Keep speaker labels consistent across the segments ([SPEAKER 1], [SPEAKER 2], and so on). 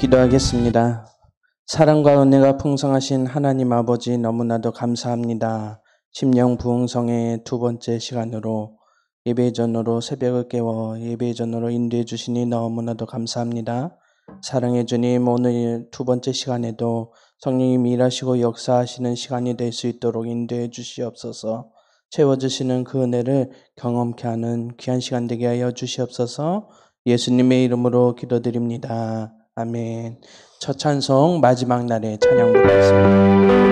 [SPEAKER 1] 기도하겠습니다. 사랑과 은혜가 풍성하신 하나님 아버지 너무나도 감사합니다. 심령 부흥성의 두 번째 시간으로 예배전으로 새벽을 깨워 예배전으로 인도해 주시니 너무나도 감사합니다. 사랑해 주님, 오늘 두 번째 시간에도 성령님 일하시고 역사하시는 시간이 될 수 있도록 인도해 주시옵소서. 채워주시는 그 은혜를 경험케 하는 귀한 시간 되게 하여 주시옵소서. 예수님의 이름으로 기도드립니다. 아멘. 첫 찬송 마지막 날의 찬양 부르겠습니다.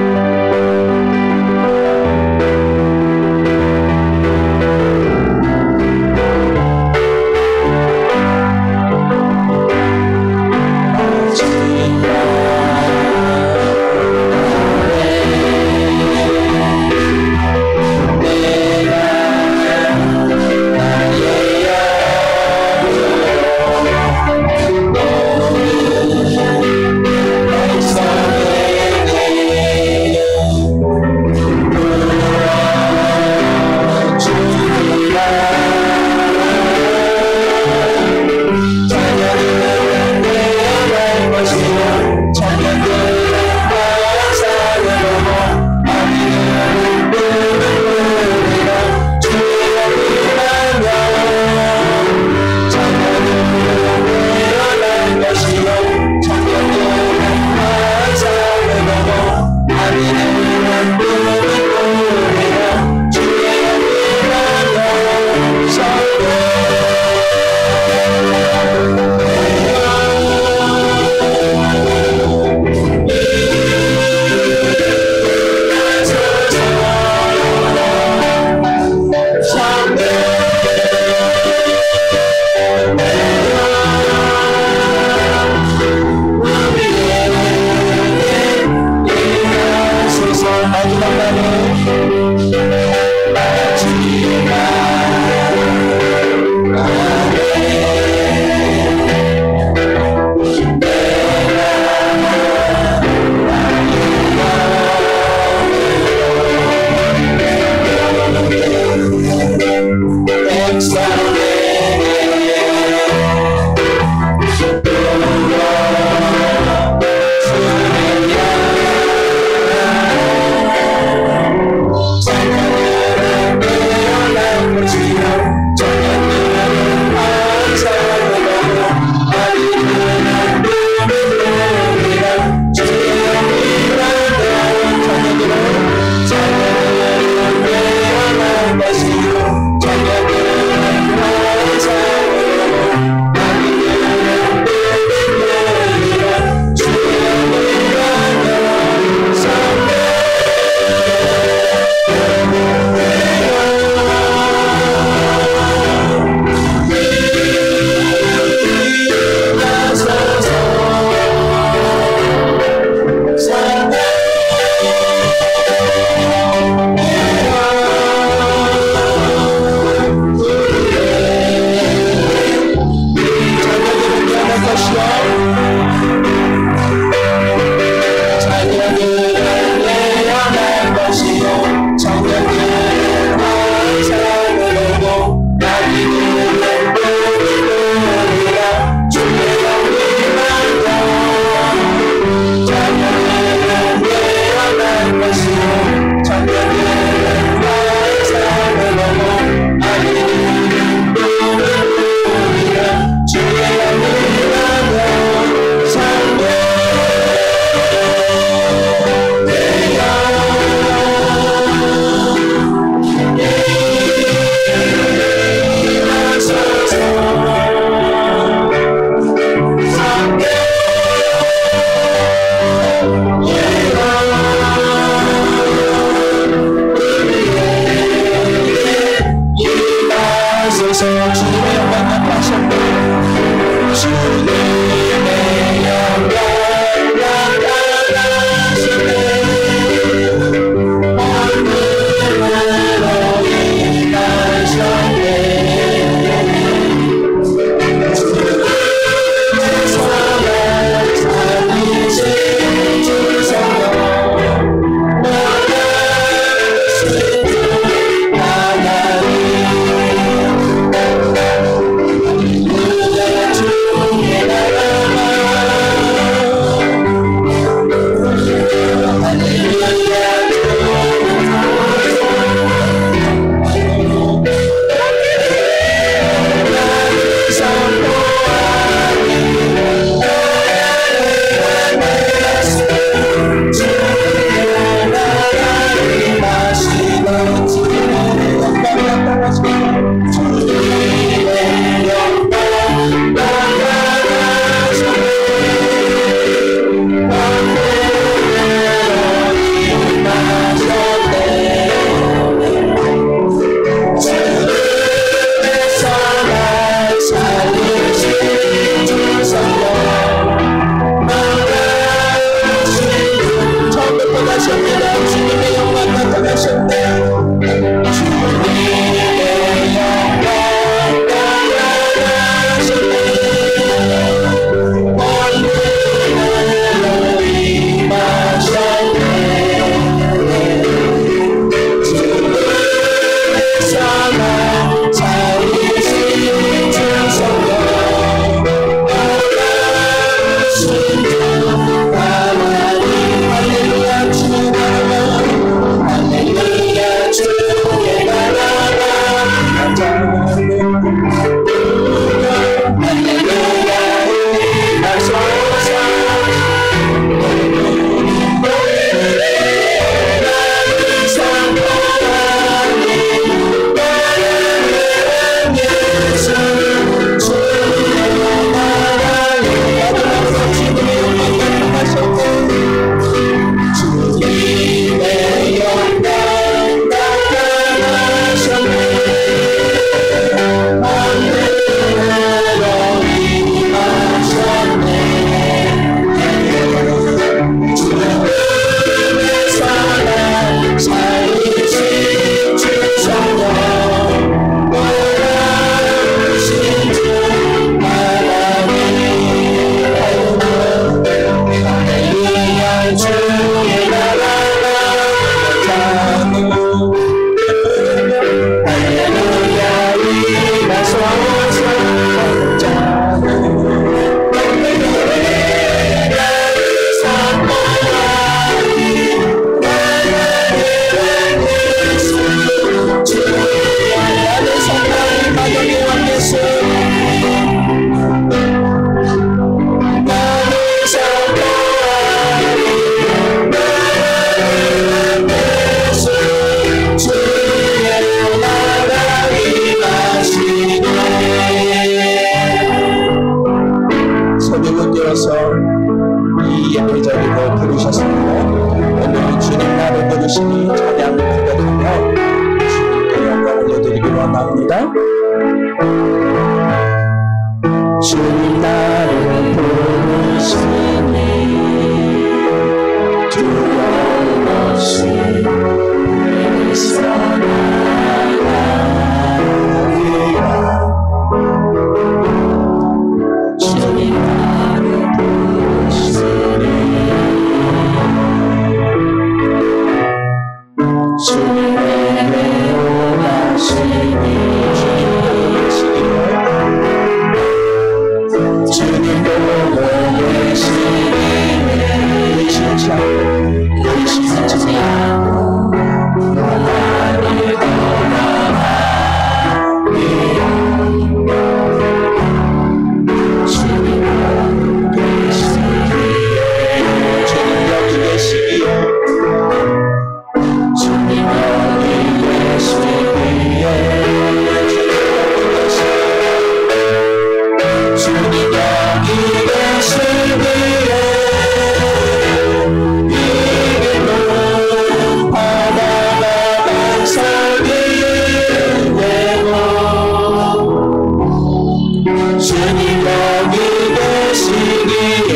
[SPEAKER 1] 주님 여기 계시기에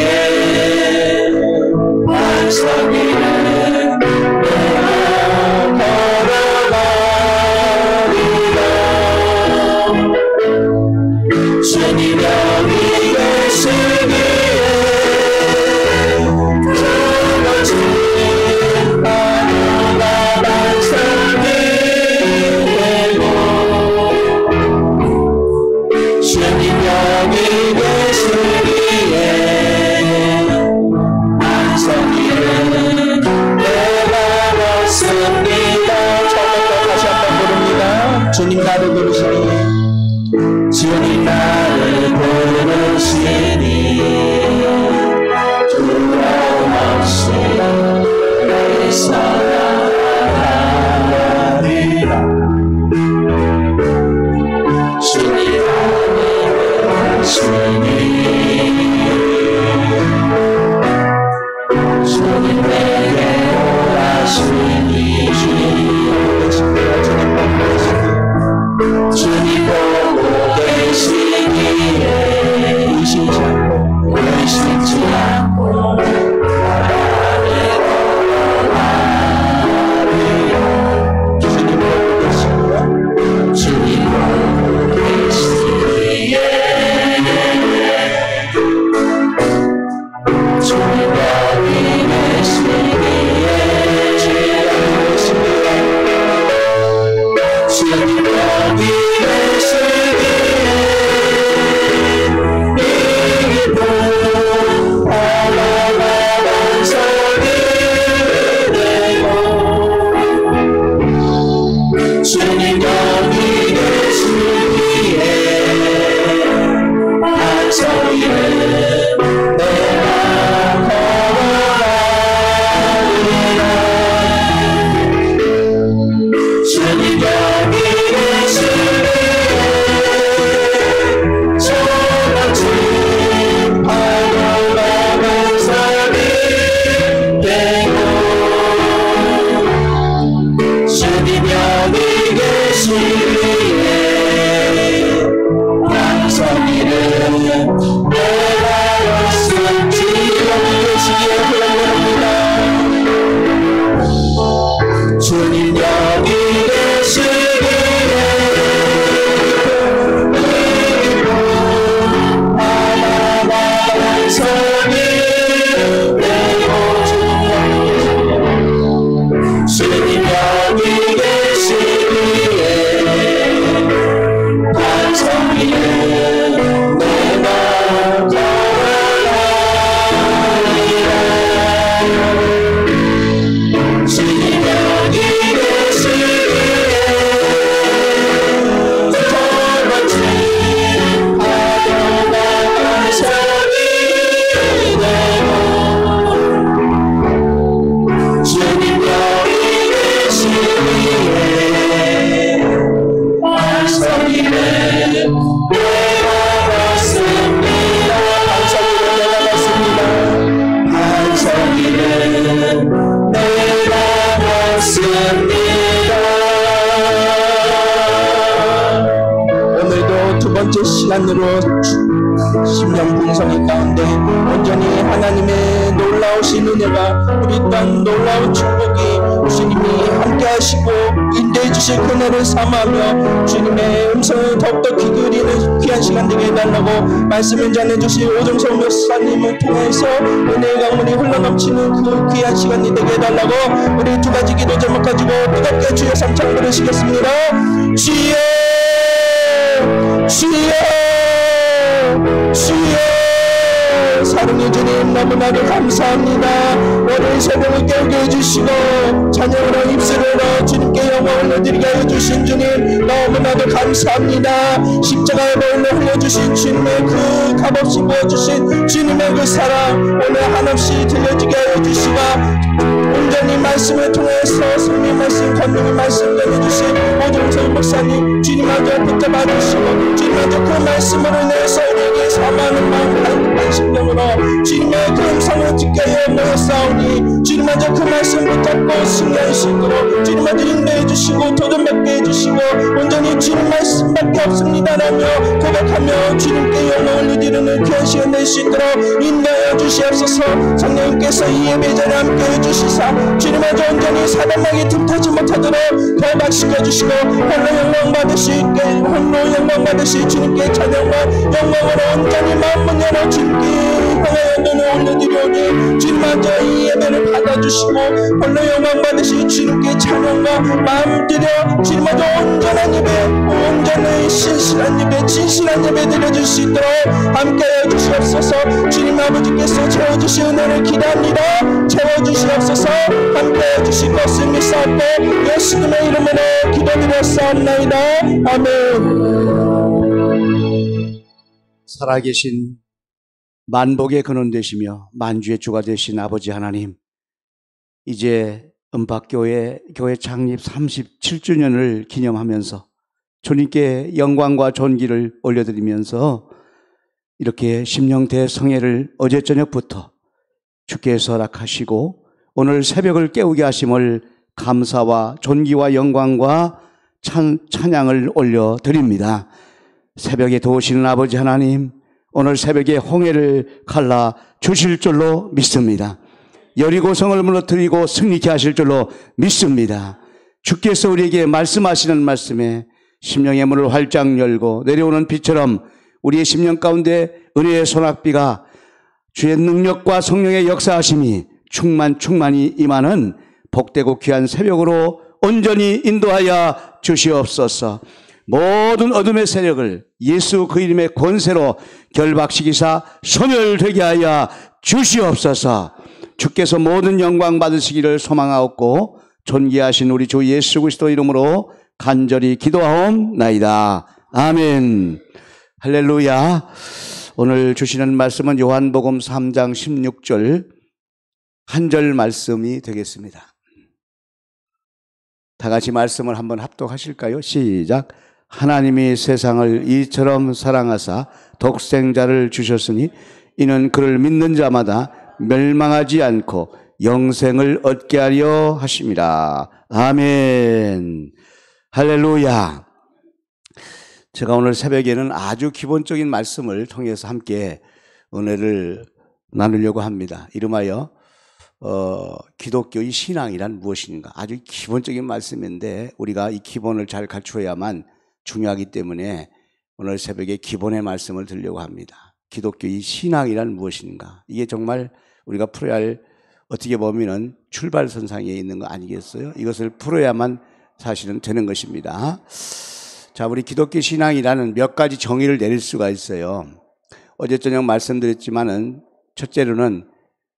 [SPEAKER 1] 반석이는 내가 걸어가리라. 주님 여기 계시기에 그것이 하루가 반석이 되고 주님 여기 계시기에 반석이는 내가 왔습니다. 처음부터 다시 한번 부릅니다. 주님 나를 부르시니 주님 나를 부르시니 두려움 없이 내 사랑하리라. 주님 나를 부르시니 주님 내게 오라시니 주님 보고 계시기에 의심치 않고 나를 걸어가리라. 주님 보고 계시기에 주님 보고 계시기에 주님 여기 계시기에 주님 여기 계시기에 이기고 하나가 반석이 되고 주님 여기 계시기에 반석이는 내가 걸어가리라. 주님 여기 계시기에 저같이 하루가 반석이 되고 주님 여기 계시기에 반석이는 내가 왔습니다. 여기 계시기에 불러봅니다. 주님 여기 계시기에 이기고 하나가 반석이 되고 주님 여기 계시기에 반석이는 내가 걸어가리라. 주님 여기 계시기에 저같이 하루가 반석이 되고 주님 여기 계시기에 반석이는 내가 왔습니다. 반석이는 내가 왔습니다. 반석이는 내가 왔습니다. 오늘도 두 번째 시간으로 심령 풍성의 가운데 온전히 하나님의 놀라우신 은혜가 우리 또한 놀라운 축복이 주님이 함께 하시고 인도해 주실 그날을 삼아하며 주님의 음성을 더욱더 귀 기울이는 귀한 시간 되게 해달라고 말씀을 전해주실 오정성 목사님을 통해서 은혜의 강물이 흘러넘치는 그 귀한 시간이 되게 해달라고 우리 두 가지 기도 제목 가지고 뜨겁게 주여 삼창 부르시겠습니다. 주여 주여 주여 사랑의 주님 너무나도 감사합니다. 오늘 새벽을 깨우게 해주시고 찬양으로 입술으로 주님께 영광을 올려드리게 해주신 주님 너무나도 감사합니다. 십자가의 보혈로 흘려주신 주님의 그 값없이 부어주신 주님의 그 사랑 오늘 한없이 들려지게 해주시고 온전히 말씀을 통해서 성령 말씀 권능의 말씀 전해주신 오정성 목사님 주님마저 붙잡아 주시고 주님마저 그 말씀으로 인해서 우리에게 사모하는 마음 한심령으로 주님의 그 음성을 듣게 하여 모였사오니 주님마저 그 말씀 붙잡고 승리할 수 있도록 주님마저 인도해 주시고 도전받게 해주시고 온전히 주님 말씀밖에 없습니다라며 고백하며 주님께 오늘 귀한 시간 될 수 있도록 인도하여 주시옵소서. 성령님께서 이 예배 자리에 함께해 주시사 주님 아주 온전히 사단마귀 틈타지 못하도록 거박시켜 주시고 홀로 영광 받을 수 있게 홀로 영광 받을 수 주님께 찬양과 영광으로 온전히 마음문 열어 주님께 향하여 눈을 올려드리오니 주님 아주 이 예배를 받아주시고 홀로 영광 받으시 주님께 찬양과 마음 드려 주님 아주 온전한 예배 온전히 신실한 예배 진실한 예배 드려줄 수 있도록 함께하여 주시옵소서. 주님 아버지께서 채워주시 은혜를 기대합니다. 채워주시옵소서. 함께해 주실 것을 믿사옵고 예수님의 이름으로 기도드렸사옵나이다. 아멘.
[SPEAKER 2] 살아계신 만복의 근원 되시며 만주의 주가 되신 아버지 하나님, 이제 은박교회 교회 창립 37주년을 기념하면서 주님께 영광과 존귀를 올려드리면서 이렇게 심령대 성회를 어제 저녁부터 주께서 허락하시고 오늘 새벽을 깨우게 하심을 감사와 존귀와 영광과 찬양을 올려드립니다. 새벽에 도우시는 아버지 하나님, 오늘 새벽에 홍해를 갈라 주실 줄로 믿습니다. 여리고성을 무너뜨리고 승리케 하실 줄로 믿습니다. 주께서 우리에게 말씀하시는 말씀에 심령의 문을 활짝 열고 내려오는 비처럼 우리의 심령 가운데 은혜의 소낙비가 주의 능력과 성령의 역사하심이 충만히 임하는 복되고 귀한 새벽으로 온전히 인도하여 주시옵소서. 모든 어둠의 세력을 예수 그 이름의 권세로 결박시키사 소멸되게 하여 주시옵소서. 주께서 모든 영광 받으시기를 소망하옵고 존귀하신 우리 주 예수 그리스도 이름으로 간절히 기도하옵나이다. 아멘. 할렐루야. 오늘 주시는 말씀은 요한복음 3장 16절 한 절 말씀이 되겠습니다. 다 같이 말씀을 한번 합독하실까요? 시작. 하나님이 세상을 이처럼 사랑하사 독생자를 주셨으니 이는 그를 믿는 자마다 멸망하지 않고 영생을 얻게 하려 하심이라. 아멘. 할렐루야. 제가 오늘 새벽에는 아주 기본적인 말씀을 통해서 함께 은혜를 나누려고 합니다. 이름하여 기독교의 신앙이란 무엇인가? 아주 기본적인 말씀인데 우리가 이 기본을 잘 갖추어야만 중요하기 때문에 오늘 새벽에 기본의 말씀을 드리려고 합니다. 기독교의 신앙이란 무엇인가? 이게 정말 우리가 풀어야 할, 어떻게 보면은 출발선상에 있는 거 아니겠어요? 이것을 풀어야만 사실은 되는 것입니다. 자, 우리 기독교 신앙이라는 몇 가지 정의를 내릴 수가 있어요. 어제 저녁 말씀드렸지만은 첫째로는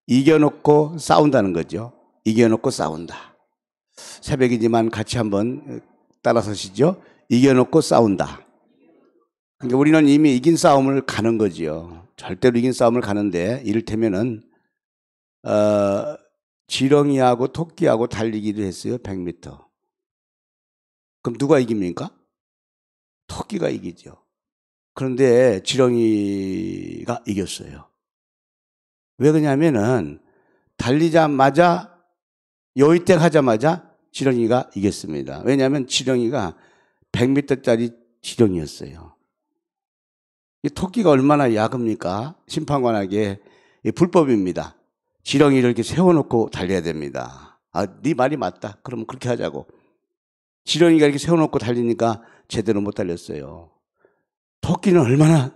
[SPEAKER 2] 이겨놓고 싸운다는 거죠. 이겨놓고 싸운다. 새벽이지만 같이 한번 따라서시죠. 이겨놓고 싸운다. 그러니까 우리는 이미 이긴 싸움을 가는 거지요. 절대로 이긴 싸움을 가는데 이를테면은 지렁이하고 토끼하고 달리기를 했어요. 100m. 그럼 누가 이깁니까? 토끼가 이기죠. 그런데 지렁이가 이겼어요. 왜 그러냐면은 달리자마자 요이땡 하자마자 지렁이가 이겼습니다. 왜냐하면 지렁이가 100m짜리 지렁이였어요. 이 토끼가 얼마나 야급니까? 심판관에게 불법입니다. 지렁이를 이렇게 세워놓고 달려야 됩니다. 아, 네 말이 맞다. 그럼 그렇게 하자고. 지렁이가 이렇게 세워놓고 달리니까 제대로 못 달렸어요. 토끼는 얼마나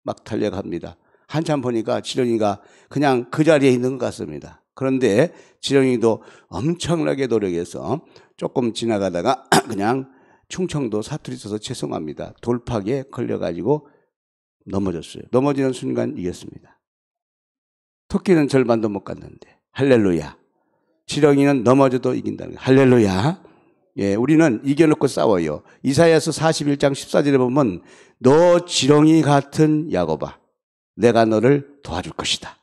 [SPEAKER 2] 막 달려갑니다. 한참 보니까 지렁이가 그냥 그 자리에 있는 것 같습니다. 그런데 지렁이도 엄청나게 노력해서 조금 지나가다가 그냥 충청도 사투리 써서 죄송합니다. 돌팍에 걸려가지고 넘어졌어요. 넘어지는 순간 이겼습니다. 토끼는 절반도 못 갔는데 할렐루야. 지렁이는 넘어져도 이긴다는 거예요. 할렐루야. 예, 우리는 이겨놓고 싸워요. 이사야서 41장 14절에 보면 너 지렁이 같은 야곱아 내가 너를 도와줄 것이다.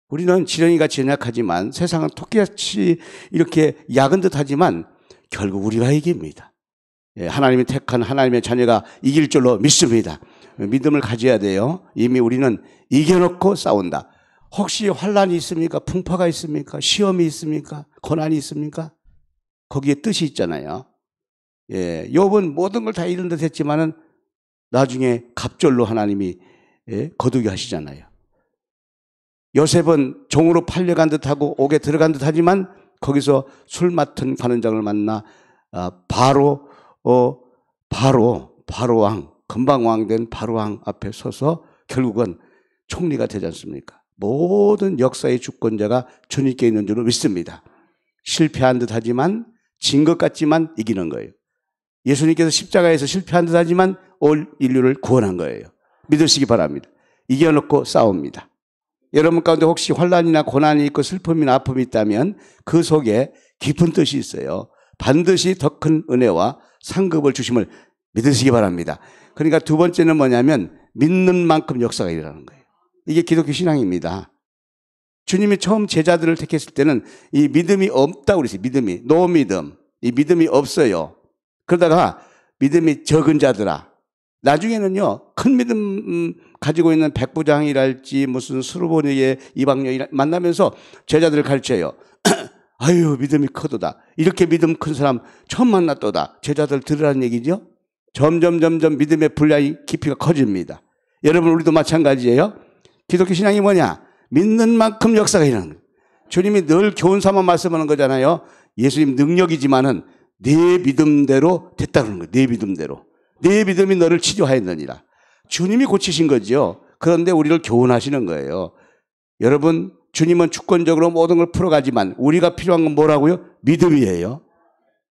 [SPEAKER 2] 우리는 지렁이같이 연약하지만 세상은 토끼같이 이렇게 약은 듯하지만 결국 우리가 이깁니다. 예, 하나님이 택한 하나님의 자녀가 이길 줄로 믿습니다. 믿음을 가져야 돼요. 이미 우리는 이겨놓고 싸운다. 혹시 환란이 있습니까? 풍파가 있습니까? 시험이 있습니까? 고난이 있습니까? 거기에 뜻이 있잖아요. 예, 욥은 모든 걸 다 잃은 듯 했지만은 나중에 갑절로 하나님이 거두게 하시잖아요. 요셉은 종으로 팔려간 듯하고 옥에 들어간 듯하지만 거기서 술 맡은 관원장을 만나 바로왕, 금방 왕 된 바로왕 앞에 서서 결국은 총리가 되지 않습니까? 모든 역사의 주권자가 주님께 있는 줄로 믿습니다. 실패한 듯하지만 진 것 같지만 이기는 거예요. 예수님께서 십자가에서 실패한 듯하지만 올 인류를 구원한 거예요. 믿으시기 바랍니다. 이겨놓고 싸웁니다. 여러분 가운데 혹시 환난이나 고난이 있고 슬픔이나 아픔이 있다면 그 속에 깊은 뜻이 있어요. 반드시 더 큰 은혜와 상급을 주심을 믿으시기 바랍니다. 그러니까 두 번째는 뭐냐면 믿는 만큼 역사가 일어나는 거예요. 이게 기독교 신앙입니다. 주님이 처음 제자들을 택했을 때는 이 믿음이 없다고 그랬어요. 믿음이. 노 믿음. 이 믿음이 없어요. 그러다가 믿음이 적은 자들아. 나중에는요, 큰 믿음 가지고 있는 백부장이랄지 무슨 수르보니의 이방녀 만나면서 제자들을 가르쳐요. 아유, 믿음이 크도다. 이렇게 믿음 큰 사람 처음 만났도다. 제자들 들으라는 얘기죠. 점점 믿음의 분량이 깊이가 커집니다. 여러분, 우리도 마찬가지예요. 기독교 신앙이 뭐냐? 믿는 만큼 역사가 일어나는 거예요. 주님이 늘 교훈 삼아 말씀하는 거잖아요. 예수님 능력이지만은 네 믿음대로 됐다는 거예요. 네 믿음대로. 네 믿음이 너를 치료하였느니라. 주님이 고치신 거죠. 그런데 우리를 교훈하시는 거예요. 여러분, 주님은 주권적으로 모든 걸 풀어가지만 우리가 필요한 건 뭐라고요? 믿음이에요.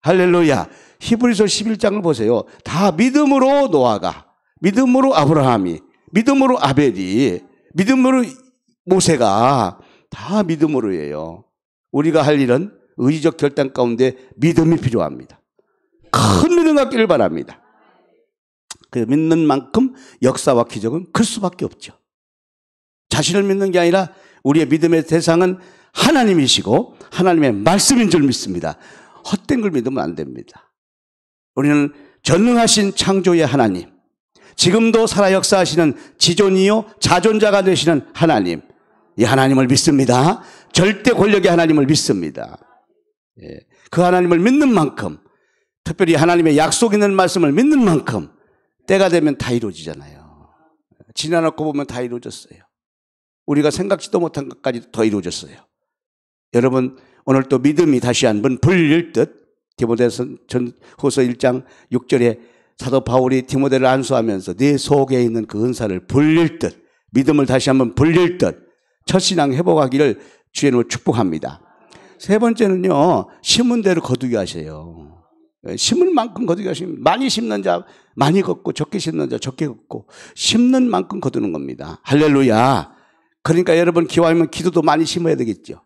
[SPEAKER 2] 할렐루야. 히브리서 11장을 보세요. 다 믿음으로 노아가, 믿음으로 아브라함이, 믿음으로 아벨이, 믿음으로 모세가 다 믿음으로예요. 우리가 할 일은 의지적 결단 가운데 믿음이 필요합니다. 큰 믿음 갖기를 바랍니다. 그 믿는 만큼 역사와 기적은 클 수밖에 없죠. 자신을 믿는 게 아니라 우리의 믿음의 대상은 하나님이시고 하나님의 말씀인 줄 믿습니다. 헛된 걸 믿으면 안 됩니다. 우리는 전능하신 창조의 하나님, 지금도 살아 역사하시는 지존이요 자존자가 되시는 하나님, 이 하나님을 믿습니다. 절대 권력의 하나님을 믿습니다. 그 하나님을 믿는 만큼, 특별히 하나님의 약속 있는 말씀을 믿는 만큼 때가 되면 다 이루어지잖아요. 지나놓고 보면 다 이루어졌어요. 우리가 생각지도 못한 것까지 더 이루어졌어요. 여러분, 오늘 또 믿음이 다시 한번 불릴 듯, 디모데후서 1장 6절에 사도 바울이 디모데를 안수하면서 네 속에 있는 그 은사를 불릴 듯, 믿음을 다시 한번 불릴 듯 첫신앙 회복하기를 주의 이름으로 축복합니다. 세 번째는요, 심은 대로 거두게 하세요. 심을 만큼 거두게 하시면, 많이 심는 자 많이 걷고 적게 심는 자 적게 걷고 심는 만큼 거두는 겁니다. 할렐루야. 그러니까 여러분 기왕이면 기도도 많이 심어야 되겠죠.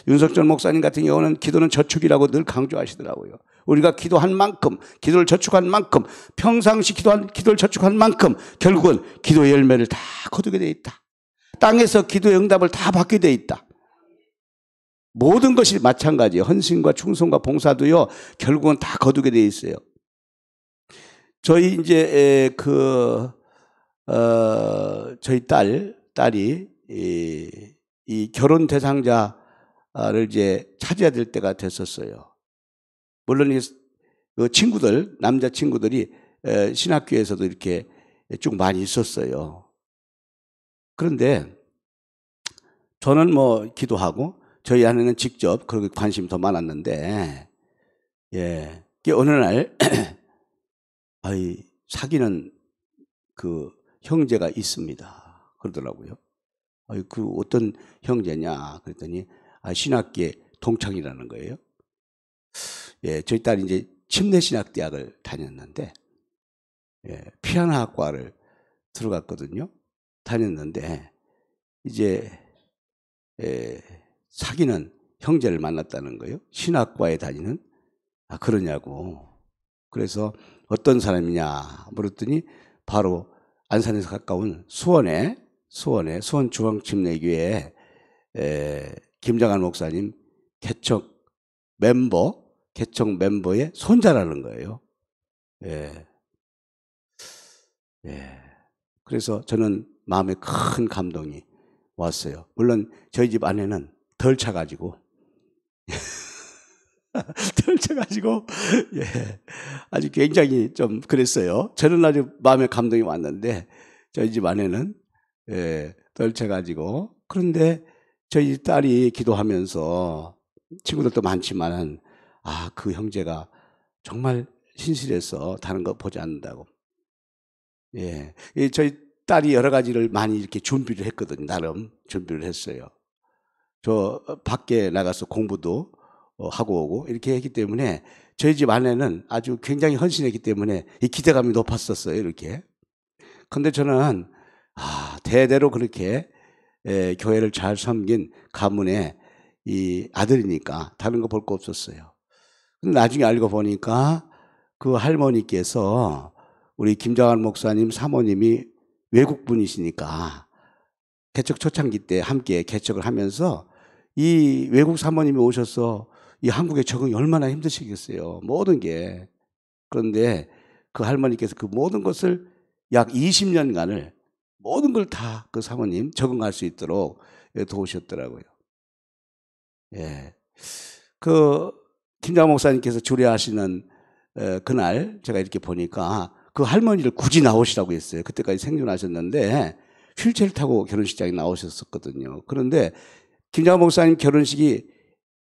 [SPEAKER 2] 윤석철 목사님 같은 경우는 기도는 저축이라고 늘 강조하시더라고요. 우리가 기도한 만큼, 기도를 저축한 만큼, 평상시 기도를 저축한 만큼 결국은 기도의 열매를 다 거두게 돼 있다. 땅에서 기도의 응답을 다 받게 돼 있다. 모든 것이 마찬가지예요. 헌신과 충성과 봉사도요, 결국은 다 거두게 돼 있어요. 저희 이제 저희 딸이 이 결혼 대상자를 이제 찾아야 될 때가 됐었어요. 물론 그 친구들, 남자 친구들이 신학교에서도 이렇게 쭉 많이 있었어요. 그런데 저는 뭐 기도하고 저희 아내는 직접 그렇게 관심이 더 많았는데, 어느 날 사귀는 그 형제가 있습니다. 그러더라고요. 그 어떤 형제냐 그랬더니 신학계 동창이라는 거예요. 저희 딸이 이제 침례신학대학을 다녔는데, 피아노 학과를 들어갔거든요. 다녔는데 이제 사귀는 형제를 만났다는 거예요. 신학과에 다니는. 그러냐고. 그래서 어떤 사람이냐 물었더니 바로 안산에서 가까운 수원 중앙침례교회 김장한 목사님 개척 멤버의 손자라는 거예요. 그래서 저는 마음에 큰 감동이 왔어요. 물론 저희 집 아내는 덜 차가지고 아주 굉장히 좀 그랬어요. 저는 아주 마음에 감동이 왔는데 저희 집 아내는 떨쳐가지고. 그런데 저희 딸이 기도하면서 친구들도 많지만 그 형제가 정말 신실해서 다른 거 보지 않는다고. 예, 저희 딸이 여러 가지를 많이 이렇게 준비를 했거든요. 나름 준비를 했어요. 저 밖에 나가서 공부도 하고 오고 이렇게 했기 때문에 저희 집 아내는 아주 굉장히 헌신했기 때문에 이 기대감이 높았었어요. 이렇게. 근데 저는 대대로 그렇게 교회를 잘 섬긴 가문의 이 아들이니까 다른 거 볼 거 없었어요. 근데 나중에 알고 보니까 그 할머니께서 우리 김장환 목사님 사모님이 외국분이시니까 개척 초창기 때 함께 개척을 하면서 이 외국 사모님이 오셔서 이 한국에 적응이 얼마나 힘드시겠어요. 모든 게. 그런데 그 할머니께서 그 모든 것을 약 20년간을 모든 걸 다 그 사모님 적응할 수 있도록 도우셨더라고요. 예. 그 김장 목사님께서 주례하시는 그날 제가 이렇게 보니까 그 할머니를 굳이 나오시라고 했어요. 그때까지 생존하셨는데 휠체어를 타고 결혼식장에 나오셨었거든요. 그런데 김장 목사님 결혼식이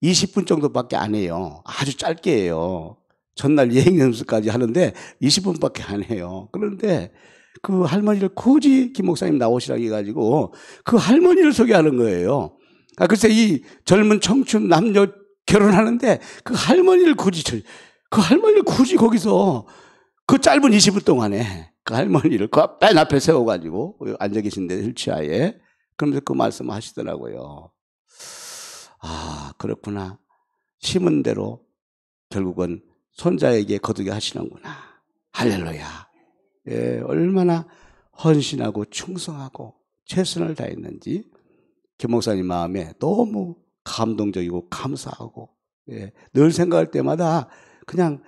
[SPEAKER 2] 20분 정도밖에 안 해요. 아주 짧게 해요. 전날 예행 연습까지 하는데 20분밖에 안 해요. 그런데 그 할머니를 굳이 김 목사님 나오시라고 해가지고 그 할머니를 소개하는 거예요. 글쎄 이 젊은 청춘 남녀 결혼하는데 그 할머니를 굳이 거기서 그 짧은 20분 동안에 그 할머니를 그 맨 앞에 세워가지고 앉아 계신데 휠체어에 그러면서 그 말씀 하시더라고요. 그렇구나. 심은 대로 결국은 손자에게 거두게 하시는구나. 할렐루야. 예, 얼마나 헌신하고 충성하고 최선을 다했는지 김 목사님 마음에 너무 감동적이고 감사하고 늘 생각할 때마다 그냥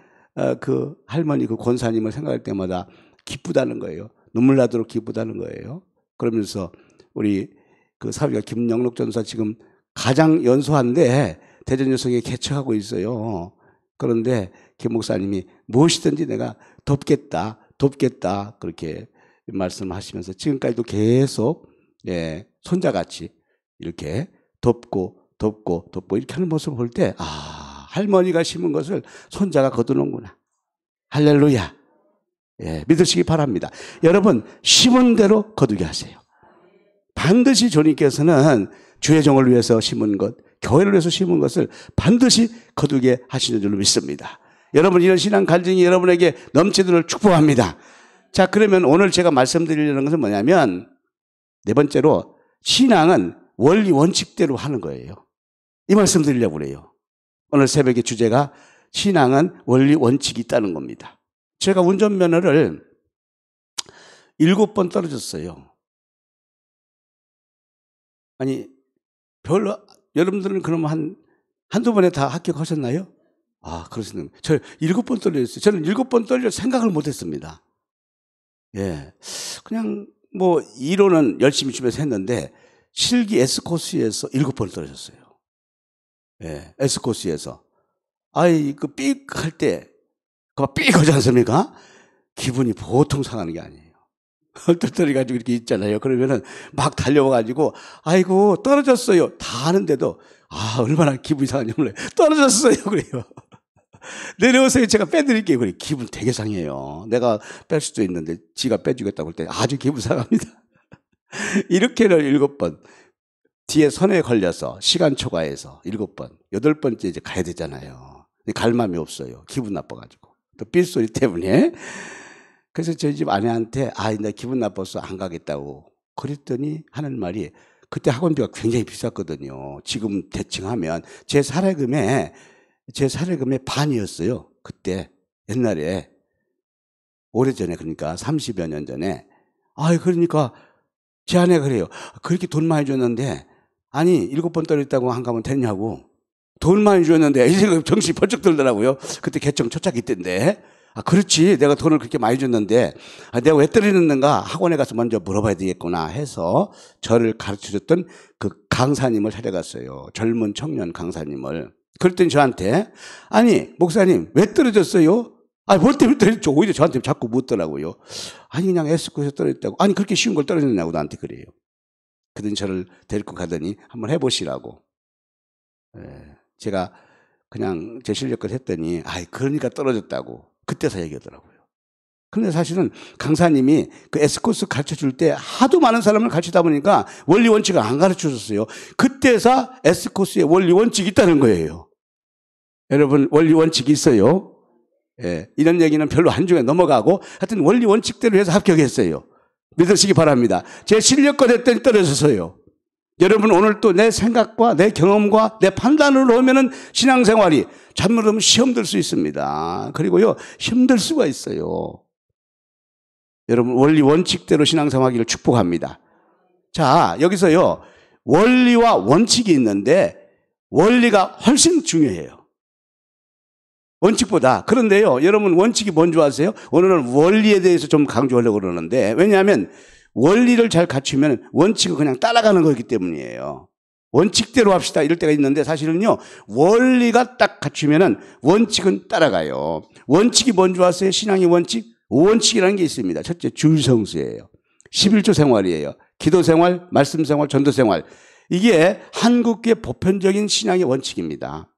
[SPEAKER 2] 그 할머니 그 권사님을 생각할 때마다 기쁘다는 거예요. 눈물 나도록 기쁘다는 거예요. 그러면서 우리 그 사위가 김영록 전사 지금 가장 연소한데 대전여성에 개척하고 있어요. 그런데 김 목사님이 무엇이든지 내가 돕겠다 그렇게 말씀하시면서 지금까지도 계속 손자같이 이렇게 돕고 이렇게 하는 모습을 볼 때 할머니가 심은 것을 손자가 거두는구나. 할렐루야. 믿으시기 바랍니다. 여러분 심은 대로 거두게 하세요. 반드시 주님께서는 주의 종을 위해서 심은 것, 교회를 위해서 심은 것을 반드시 거두게 하시는 줄로 믿습니다. 여러분 이런 신앙 갈증이 여러분에게 넘치도록 축복합니다. 자, 그러면 오늘 제가 말씀드리려는 것은 뭐냐면 네 번째로 신앙은 원리 원칙대로 하는 거예요. 이 말씀 드리려고 그래요. 오늘 새벽의 주제가 신앙은 원리 원칙이 있다는 겁니다. 제가 운전면허를 7번 떨어졌어요. 아니 별로 여러분들은 그러면 한두 번에 다 합격하셨나요? 그렇습니다. 저 7번 떨렸어요. 저는 7번 떨릴 생각을 못 했습니다. 그냥 뭐 이론은 열심히 집에서 했는데 실기 S코스에서 7번 떨어졌어요. S코스에서. 그 삑 할 때, 그거 삑 하지 않습니까? 기분이 보통 상하는 게 아니에요. 헐떡거려가지고 이렇게 있잖아요. 그러면은 막 달려와가지고, 아이고, 떨어졌어요. 다 하는데도, 얼마나 기분이 상한지 몰라요. 떨어졌어요. 그래요. 내려오세요. 제가 빼드릴게요. 그래. 기분 되게 상해요. 내가 뺄 수도 있는데, 지가 빼주겠다고 할 때 아주 기분 상합니다. 이렇게는 7번. 뒤에 선에 걸려서, 시간 초과해서 7번. 8번째 이제 가야 되잖아요. 갈 마음이 없어요. 기분 나빠가지고. 또 삘소리 때문에. 그래서 저희 집 아내한테 나 기분 나빠서 안 가겠다고 그랬더니 하는 말이 그때 학원비가 굉장히 비쌌거든요. 지금 대충 하면 제 사례금의 반이었어요. 그때 옛날에 오래전에 그러니까 30여 년 전에 그러니까 제 아내가 그래요. 그렇게 돈 많이 줬는데 7번 떨어졌다고 안 가면 되냐고. 돈 많이 줬는데 이제 정신이 번쩍 들더라고요. 그때 개청 초창기 때인데 그렇지. 내가 돈을 그렇게 많이 줬는데 내가 왜 떨어졌는가 학원에 가서 먼저 물어봐야 되겠구나 해서 저를 가르쳐줬던 그 강사님을 찾아갔어요. 젊은 청년 강사님을. 그랬더니 저한테 목사님 왜 떨어졌어요? 아니, 뭐 때문에 떨어졌죠? 오히려 저한테 자꾸 묻더라고요. 아니, 그냥 에스코에서 떨어졌다고. 아니, 그렇게 쉬운 걸 떨어졌냐고 나한테 그래요. 그러더니 저를 데리고 가더니 한번 해보시라고. 예, 제가 그냥 제 실력을 했더니, 아이, 그러니까 떨어졌다고. 그때서 얘기하더라고요. 그런데 사실은 강사님이 그 에스코스 가르쳐 줄 때 하도 많은 사람을 가르치다 보니까 원리 원칙을 안 가르쳐 줬어요. 그때서 에스코스에 원리 원칙이 있다는 거예요. 여러분, 원리 원칙이 있어요. 예, 이런 얘기는 별로 한중에 넘어가고 하여튼 원리 원칙대로 해서 합격했어요. 믿으시기 바랍니다. 제 실력껏 했더니 떨어졌어요. 여러분, 오늘 또 내 생각과 내 경험과 내 판단으로 하면은 신앙생활이 잘못하면 시험 들 수 있습니다. 그리고요, 힘들 수가 있어요. 여러분, 원리 원칙대로 신앙생활하기를 축복합니다. 자, 여기서요, 원리와 원칙이 있는데 원리가 훨씬 중요해요. 원칙보다. 그런데요, 여러분, 원칙이 뭔지 아세요? 오늘은 원리에 대해서 좀 강조하려고 그러는데, 왜냐하면 원리를 잘 갖추면 원칙을 그냥 따라가는 거기 때문이에요. 원칙대로 합시다 이럴 때가 있는데, 사실은요, 원리가 딱 갖추면은 원칙은 따라가요. 원칙이 뭔지 아세요? 신앙의 원칙? 5원칙이라는 게 있습니다. 첫째, 주일성수예요. 11조 생활이에요. 기도 생활, 말씀 생활, 전도 생활. 이게 한국의 보편적인 신앙의 원칙입니다.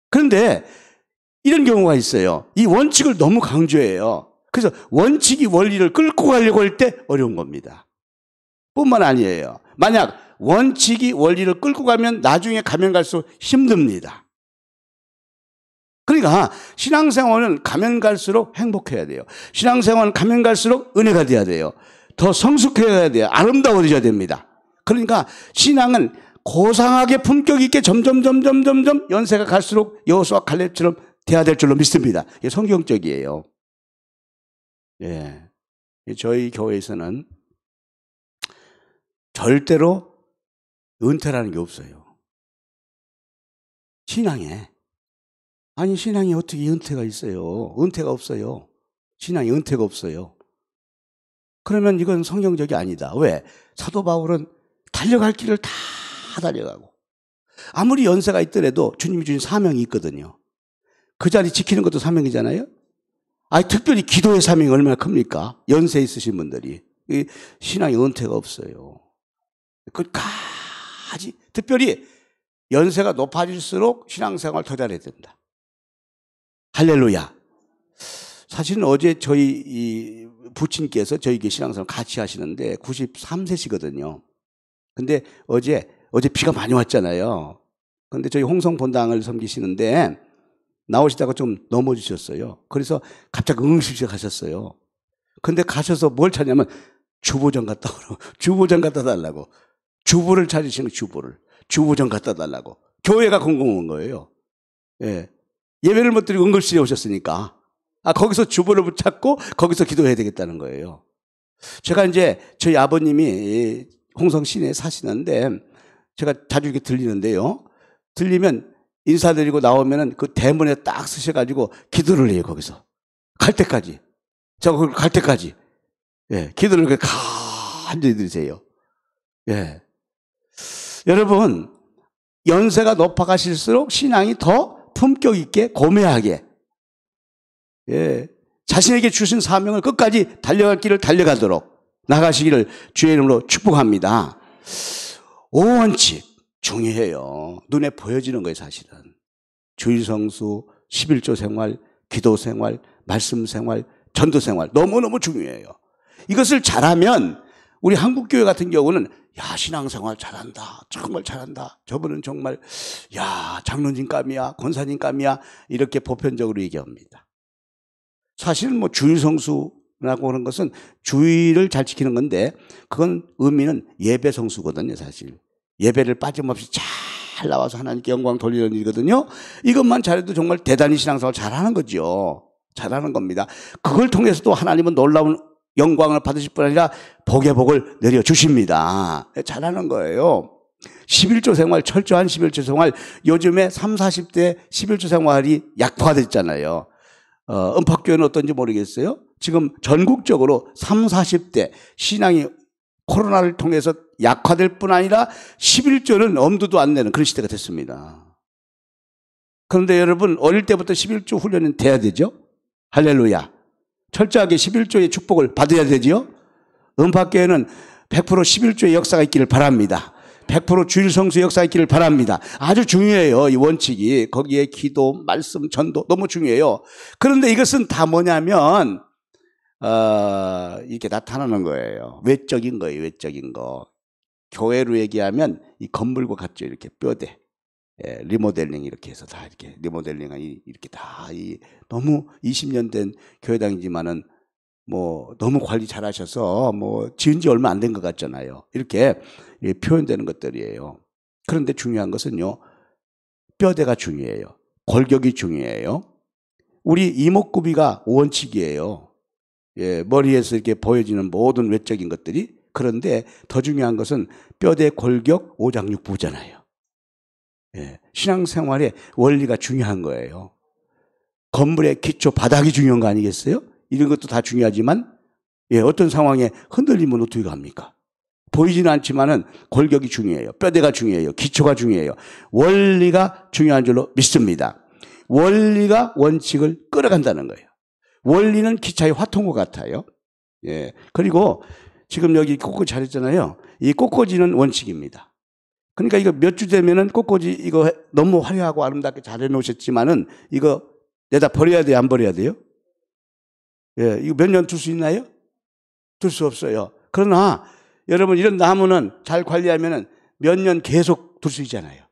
[SPEAKER 2] 그런데 이런 경우가 있어요. 이 원칙을 너무 강조해요. 그래서 원칙이 원리를 끌고 가려고 할 때 어려운 겁니다. 뿐만 아니에요. 만약 원칙이 원리를 끌고 가면 나중에 가면 갈수록 힘듭니다. 그러니까 신앙생활은 가면 갈수록 행복해야 돼요. 신앙생활은 가면 갈수록 은혜가 돼야 돼요. 더 성숙해야 돼요. 아름다워져야 됩니다. 그러니까 신앙은 고상하게 품격 있게 점점 연세가 갈수록 여호수아 갈렙처럼 돼야 될 줄로 믿습니다. 이게 성경적이에요. 예. 저희 교회에서는 절대로 은퇴라는 게 없어요. 신앙에. 아니, 신앙이 어떻게 은퇴가 있어요? 은퇴가 없어요. 신앙에 은퇴가 없어요. 그러면 이건 성경적이 아니다. 왜? 사도 바울은 달려갈 길을 다 달려가고, 아무리 연세가 있더라도 주님이 주신 사명이 있거든요. 그 자리 지키는 것도 사명이잖아요. 아니, 특별히 기도의 사명이 얼마나 큽니까? 연세 있으신 분들이. 신앙의 은퇴가 없어요. 끝까지. 특별히 연세가 높아질수록 신앙생활 더 잘해야 된다. 할렐루야. 사실은 어제 저희 이 부친께서 저희 신앙생활 같이 하시는데 93세시거든요. 근데 어제 비가 많이 왔잖아요. 근데 저희 홍성 본당을 섬기시는데 나오시다가 좀 넘어지셨어요. 그래서 갑자기 응급실에 가셨어요. 근데 가셔서 뭘 찾냐면 주보전 갖다 오라고. 주보전 갖다 달라고. 주보를 찾으시는 주보를. 주보전 갖다 달라고. 교회가 궁금한 거예요. 예. 예배를 못 드리고 응급실에 오셨으니까. 거기서 주보를 붙잡고 거기서 기도해야 되겠다는 거예요. 제가 이제 저희 아버님이 홍성 시내에 사시는데 제가 자주 이렇게 들리는데요. 들리면 인사드리고 나오면은 그 대문에 딱 쓰셔가지고 기도를 해요, 거기서. 갈 때까지. 거기 갈 때까지. 예, 기도를 그렇게 간절히 드리세요. 예. 여러분, 연세가 높아가실수록 신앙이 더 품격 있게, 고매하게, 예, 자신에게 주신 사명을 끝까지 달려갈 길을 달려가도록 나가시기를 주의 이름으로 축복합니다. 5원칙. 중요해요. 눈에 보여지는 거예요, 사실은. 주일성수, 11조 생활, 기도 생활, 말씀 생활, 전도 생활. 너무너무 중요해요. 이것을 잘하면 우리 한국교회 같은 경우는 야, 신앙생활 잘한다. 정말 잘한다. 저분은 정말 야, 장로님감이야, 권사님감이야. 이렇게 보편적으로 얘기합니다. 사실은 뭐 주일성수라고 하는 것은 주일을 잘 지키는 건데 그건 의미는 예배성수거든요, 사실. 예배를 빠짐없이 잘 나와서 하나님께 영광 돌리는 일이거든요. 이것만 잘해도 정말 대단히 신앙생활 잘하는 거죠. 잘하는 겁니다. 그걸 통해서도 하나님은 놀라운 영광을 받으실 뿐 아니라 복의 복을 내려주십니다. 잘하는 거예요. 11조 생활, 철저한 11조 생활. 요즘에 30, 40대 11조 생활이 약화됐잖아요. 은팍교회는 어떤지 모르겠어요. 지금 전국적으로 30, 40대 신앙이 코로나를 통해서 약화될 뿐 아니라 11조는 엄두도 안 내는 그런 시대가 됐습니다. 그런데 여러분, 어릴 때부터 11조 훈련은 돼야 되죠? 할렐루야. 철저하게 11조의 축복을 받아야 되지요. 음파교회는 100% 11조의 역사가 있기를 바랍니다. 100% 주일 성수의 역사가 있기를 바랍니다. 아주 중요해요. 이 원칙이. 거기에 기도, 말씀, 전도 너무 중요해요. 그런데 이것은 다 뭐냐면 이렇게 나타나는 거예요. 외적인 거예요. 외적인 거. 교회로 얘기하면 이 건물과 같죠. 이렇게 뼈대. 리모델링 이렇게 해서 다 이렇게 리모델링이 이렇게 다 너무 20년 된 교회당이지만은 뭐 너무 관리 잘하셔서 뭐 지은 지 얼마 안 된 것 같잖아요. 이렇게 표현되는 것들이에요. 그런데 중요한 것은요, 뼈대가 중요해요. 골격이 중요해요. 우리 이목구비가 원칙이에요. 머리에서 이렇게 보여지는 모든 외적인 것들이. 그런데 더 중요한 것은 뼈대, 골격, 오장육부잖아요. 신앙생활의 원리가 중요한 거예요. 건물의 기초, 바닥이 중요한 거 아니겠어요? 이런 것도 다 중요하지만 어떤 상황에 흔들리면 어떻게 합니까? 보이지는 않지만은 골격이 중요해요. 뼈대가 중요해요. 기초가 중요해요. 원리가 중요한 줄로 믿습니다. 원리가 원칙을 끌어간다는 거예요. 원리는 기차의 화통과 같아요. 그리고 지금 여기 꽃꽂이 잘했잖아요. 이 꽃꽂이는 원칙입니다. 그러니까 이거 몇 주 되면은 꽃꽂이 이거 너무 화려하고 아름답게 잘 해놓으셨지만은 이거 내다 버려야 돼요? 안 버려야 돼요? 이거 몇 년 둘 수 있나요? 둘 수 없어요. 그러나 여러분 이런 나무는 잘 관리하면은 몇 년 계속 둘 수 있잖아요.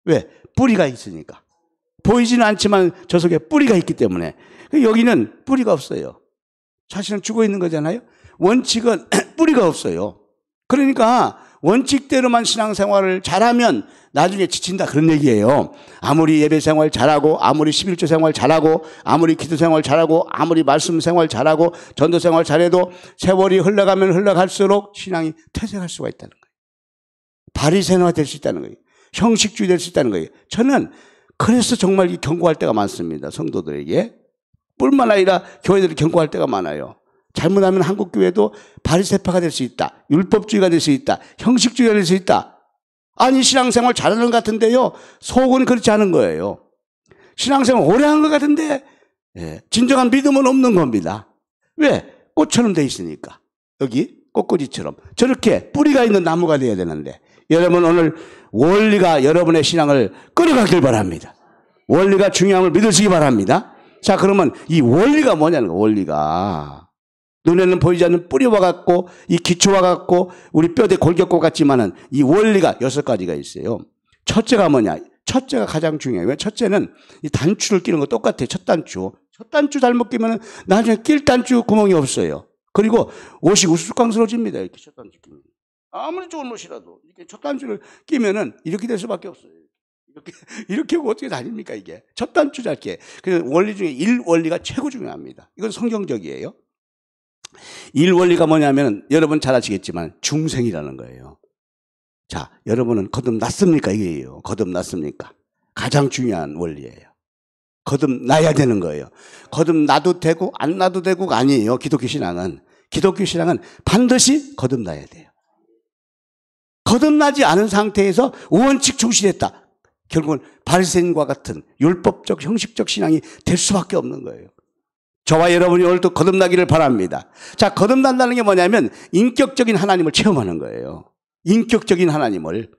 [SPEAKER 2] 왜? 뿌리가 있으니까. 보이지는 않지만 저 속에 뿌리가 있기 때문에. 여기는 뿌리가 없어요. 사실은 죽어 있는 거잖아요. 원칙은 뿌리가 없어요. 그러니까 원칙대로만 신앙생활을 잘하면 나중에 지친다 그런 얘기예요. 아무리 예배 생활 잘하고 아무리 11조 생활 잘하고 아무리 기도 생활 잘하고 아무리 말씀 생활 잘하고 전도 생활 잘해도 세월이 흘러가면 흘러갈수록 신앙이 퇴색할 수가 있다는 거예요. 바리새인화 될 수 있다는 거예요. 형식주의 될 수 있다는 거예요. 저는 그래서 정말 경고할 때가 많습니다. 성도들에게. 뿐만 아니라 교회들이 경고할 때가 많아요. 잘못하면 한국교회도 바리새파가 될 수 있다. 율법주의가 될 수 있다. 형식주의가 될 수 있다. 아니 신앙생활 잘하는 것 같은데요. 속은 그렇지 않은 거예요. 신앙생활 오래 한 것 같은데 진정한 믿음은 없는 겁니다. 왜? 꽃처럼 돼 있으니까. 여기 꽃꽂이처럼. 저렇게 뿌리가 있는 나무가 돼야 되는데 여러분 오늘 원리가 여러분의 신앙을 끌어가길 바랍니다. 원리가 중요함을 믿으시기 바랍니다. 자 그러면 이 원리가 뭐냐는 거예요. 원리가. 눈에는 보이지 않는 뿌리와 같고 이 기초와 같고 우리 뼈대 골격과 같지만은 이 원리가 6가지가 있어요. 첫째가 뭐냐? 첫째가 가장 중요해요. 왜? 첫째는 이 단추를 끼는 거 똑같아요. 첫 단추. 첫 단추 잘못 끼면은 나중에 낄 단추 구멍이 없어요. 그리고 옷이 우스꽝스러워집니다. 이렇게 첫 단추 끼면. 아무리 좋은 옷이라도 이렇게 첫 단추를 끼면은 이렇게 될 수밖에 없어요. 이렇게 하고 어떻게 다닙니까 이게? 첫 단추 짧게. 그래서 원리 중에 일원리가 최고 중요합니다. 이건 성경적이에요. 일원리가 뭐냐면 여러분 잘 아시겠지만 중생이라는 거예요. 자, 여러분은 거듭났습니까? 이게요. 거듭났습니까? 가장 중요한 원리예요. 거듭나야 되는 거예요. 거듭나도 되고 안 나도 되고가 아니에요. 기독교 신앙은. 기독교 신앙은 반드시 거듭나야 돼요. 거듭나지 않은 상태에서 원칙 충실했다. 결국은 바리새인과 같은 율법적 형식적 신앙이 될 수밖에 없는 거예요. 저와 여러분이 오늘도 거듭나기를 바랍니다. 자, 거듭난다는 게 뭐냐면 인격적인 하나님을 체험하는 거예요. 인격적인 하나님을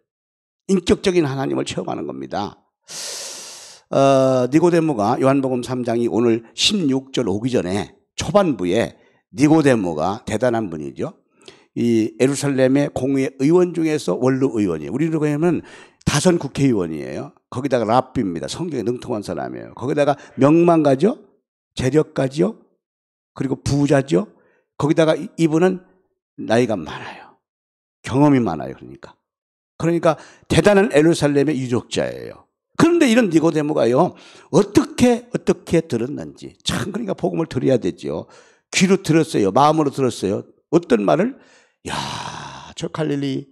[SPEAKER 2] 체험하는 겁니다. 니고데모가 요한복음 3장이 오늘 16절 오기 전에 초반부에 니고데모가 대단한 분이죠. 이 예루살렘의 공의 의원 중에서 원로 의원이에요. 우리로 하면 다선 국회의원이에요. 거기다가 랍비입니다. 성경에 능통한 사람이에요. 거기다가 명망가죠. 재력가죠. 그리고 부자죠. 거기다가 이분은 나이가 많아요. 경험이 많아요. 그러니까 대단한 예루살렘의 유력자예요. 그런데 이런 니고데모가요. 어떻게 들었는지 참 그러니까 복음을 들어야 되죠. 귀로 들었어요. 마음으로 들었어요. 어떤 말을 저 갈릴리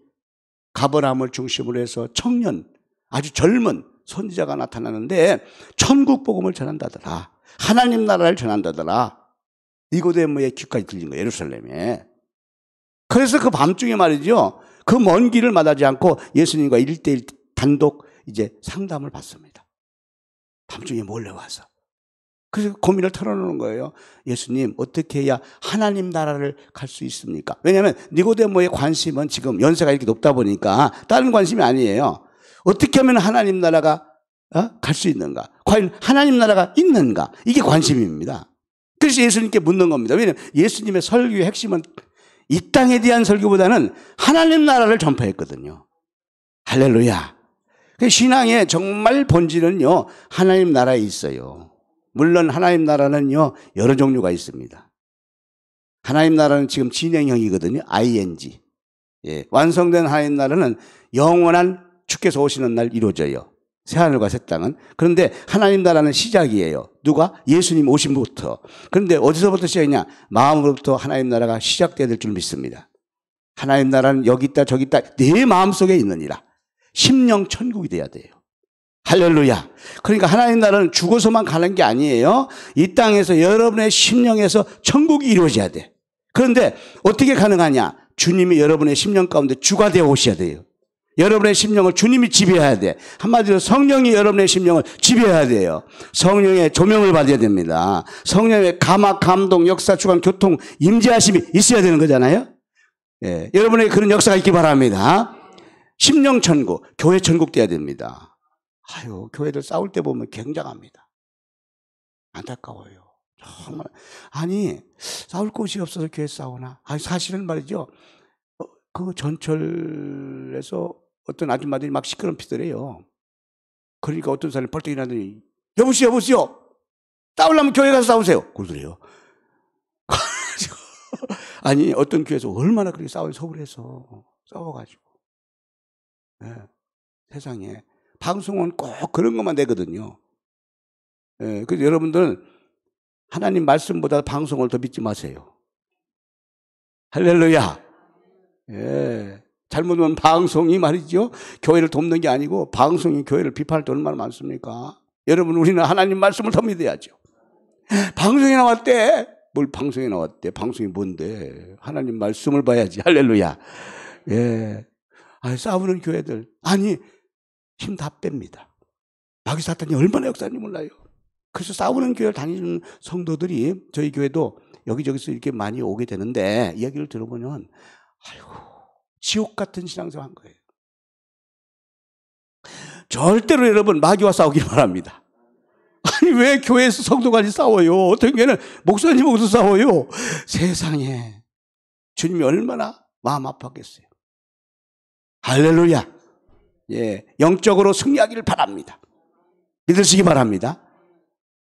[SPEAKER 2] 가버나움을 중심으로 해서 청년 아주 젊은 선지자가 나타나는데 천국 복음을 전한다더라. 하나님 나라를 전한다더라. 니고데모의 귀까지 들린 거예요. 예루살렘에. 그래서 그 밤중에 말이죠. 그 먼 길을 마다하지 않고 예수님과 1대1 단독 이제 상담을 받습니다. 밤중에 몰래 와서. 그래서 고민을 털어놓는 거예요. 예수님, 어떻게 해야 하나님 나라를 갈 수 있습니까? 왜냐하면 니고데모의 관심은 지금 연세가 이렇게 높다 보니까 다른 관심이 아니에요. 어떻게 하면 하나님 나라가 갈 수 있는가? 과연 하나님 나라가 있는가? 이게 관심입니다. 그래서 예수님께 묻는 겁니다. 왜냐하면 예수님의 설교의 핵심은 이 땅에 대한 설교보다는 하나님 나라를 전파했거든요. 할렐루야. 신앙의 정말 본질은요, 하나님 나라에 있어요. 물론 하나님 나라는요, 여러 종류가 있습니다. 하나님 나라는 지금 진행형이거든요. ing. 예, 완성된 하나님 나라는 영원한 주께서 오시는 날 이루어져요. 새하늘과 새 땅은. 그런데 하나님 나라는 시작이에요. 누가? 예수님 오심부터. 그런데 어디서부터 시작이냐? 마음으로부터 하나님 나라가 시작돼야 될 줄 믿습니다. 하나님 나라는 여기 있다 저기 있다 내 마음속에 있느니라. 심령 천국이 돼야 돼요. 할렐루야. 그러니까 하나님 나라는 죽어서만 가는 게 아니에요. 이 땅에서 여러분의 심령에서 천국이 이루어져야 돼. 그런데 어떻게 가능하냐? 주님이 여러분의 심령 가운데 주가 되어 오셔야 돼요. 여러분의 심령을 주님이 지배해야 돼. 한마디로 성령이 여러분의 심령을 지배해야 돼요. 성령의 조명을 받아야 됩니다. 성령의 감화, 감동, 역사, 주관, 교통, 임재하심이 있어야 되는 거잖아요. 예, 여러분의 그런 역사가 있기 바랍니다. 심령 천국, 교회 천국 돼야 됩니다. 아유, 교회들 싸울 때 보면 굉장합니다. 안타까워요. 정말. 아니, 싸울 곳이 없어서 교회 싸우나? 아니, 사실은 말이죠. 그 전철에서 어떤 아줌마들이 막 시끄럽히더래요. 그러니까 어떤 사람이 벌떡 일어나더니, 여보시오. 싸우려면 교회 가서 싸우세요. 그러더래요. 아니, 어떤 교회에서 얼마나 그렇게 서울에서 싸워가지고. 네, 세상에. 방송은 꼭 그런 것만 내거든요. 예, 그래서 여러분들은 하나님 말씀보다 방송을 더 믿지 마세요. 할렐루야. 예. 잘못하면 방송이 말이죠. 교회를 돕는 게 아니고 방송이 교회를 비판할 때 얼마나 많습니까? 여러분, 우리는 하나님 말씀을 더 믿어야죠. 방송에 나왔대. 뭘 방송에 나왔대? 방송이 뭔데? 하나님 말씀을 봐야지. 할렐루야. 예. 아니, 싸우는 교회들. 아니, 힘 다 뺍니다. 마귀 사탄이 얼마나 역사인지 몰라요. 그래서 싸우는 교회를 다니는 성도들이 저희 교회도 여기저기서 이렇게 많이 오게 되는데 이야기를 들어보면 아이고, 지옥 같은 신앙생활 한 거예요. 절대로 여러분 마귀와 싸우길 바랍니다. 아니, 왜 교회에서 성도간이 싸워요? 어떤 교회는 목사님하고도 싸워요. 세상에 주님이 얼마나 마음 아팠겠어요. 할렐루야. 예, 영적으로 승리하기를 바랍니다. 믿으시기 바랍니다.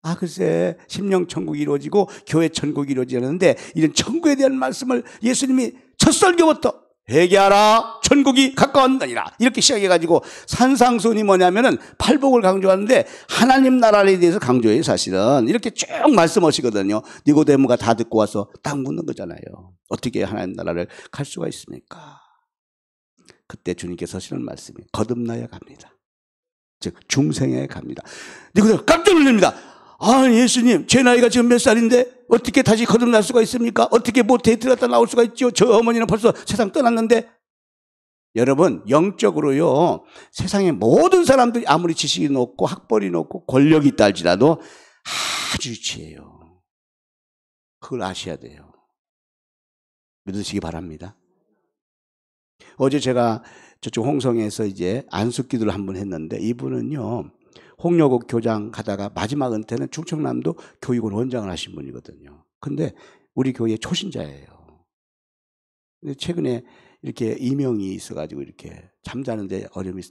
[SPEAKER 2] 아, 글쎄, 심령 천국이 이루어지고 교회 천국이 이루어지는데 이런 천국에 대한 말씀을 예수님이 첫 설교부터 회개하라, 천국이 가까웠느니라 이렇게 시작해가지고 산상수훈이 뭐냐면은 팔복을 강조하는데 하나님 나라에 대해서 강조해요. 사실은 이렇게 쭉 말씀하시거든요. 니고데모가 다 듣고 와서 딱 묻는 거잖아요. 어떻게 하나님 나라를 갈 수가 있습니까? 그때 주님께서 하시는 말씀이 거듭나야 갑니다. 즉 중생에 갑니다. 니고데모 깜짝 놀랍니다. 아, 예수님, 제 나이가 지금 몇 살인데 어떻게 다시 거듭날 수가 있습니까? 어떻게 뭐 데이트 갔다 나올 수가 있죠? 저 어머니는 벌써 세상 떠났는데. 여러분, 영적으로요, 세상의 모든 사람들이 아무리 지식이 높고 학벌이 높고 권력이 있다 할지라도 아주 유치해요. 그걸 아셔야 돼요. 믿으시기 바랍니다. 어제 제가 저쪽 홍성에서 이제 안숙기도를 한번 했는데 이분은요, 홍역옥 교장 가다가 마지막 은퇴는 충청남도 교육원 원장을 하신 분이거든요. 근데 우리 교회 초신자예요. 근데 최근에 이렇게 이명이 있어가지고 이렇게 잠자는데 어려움이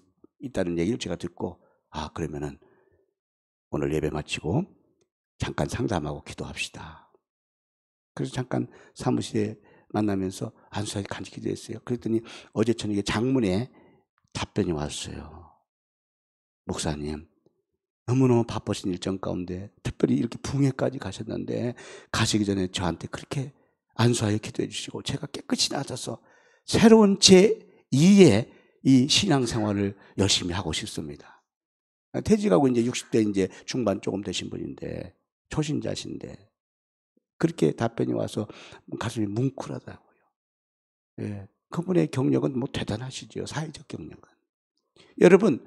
[SPEAKER 2] 있다는 얘기를 제가 듣고, 아, 그러면은 오늘 예배 마치고 잠깐 상담하고 기도합시다. 그래서 잠깐 사무실에 만나면서 안수하게 간증 기도했어요. 그랬더니 어제 저녁에 장문에 답변이 왔어요. 목사님, 너무너무 바쁘신 일정 가운데 특별히 이렇게 붕해까지 가셨는데 가시기 전에 저한테 그렇게 안수하여 기도해 주시고 제가 깨끗이 나아져서 새로운 제2의 이 신앙생활을 열심히 하고 싶습니다. 퇴직하고 이제 60대 이제 중반 조금 되신 분인데 초신자신데 그렇게 답변이 와서 가슴이 뭉클하다고요. 예, 그분의 경력은 뭐 대단하시죠. 사회적 경력은. 여러분,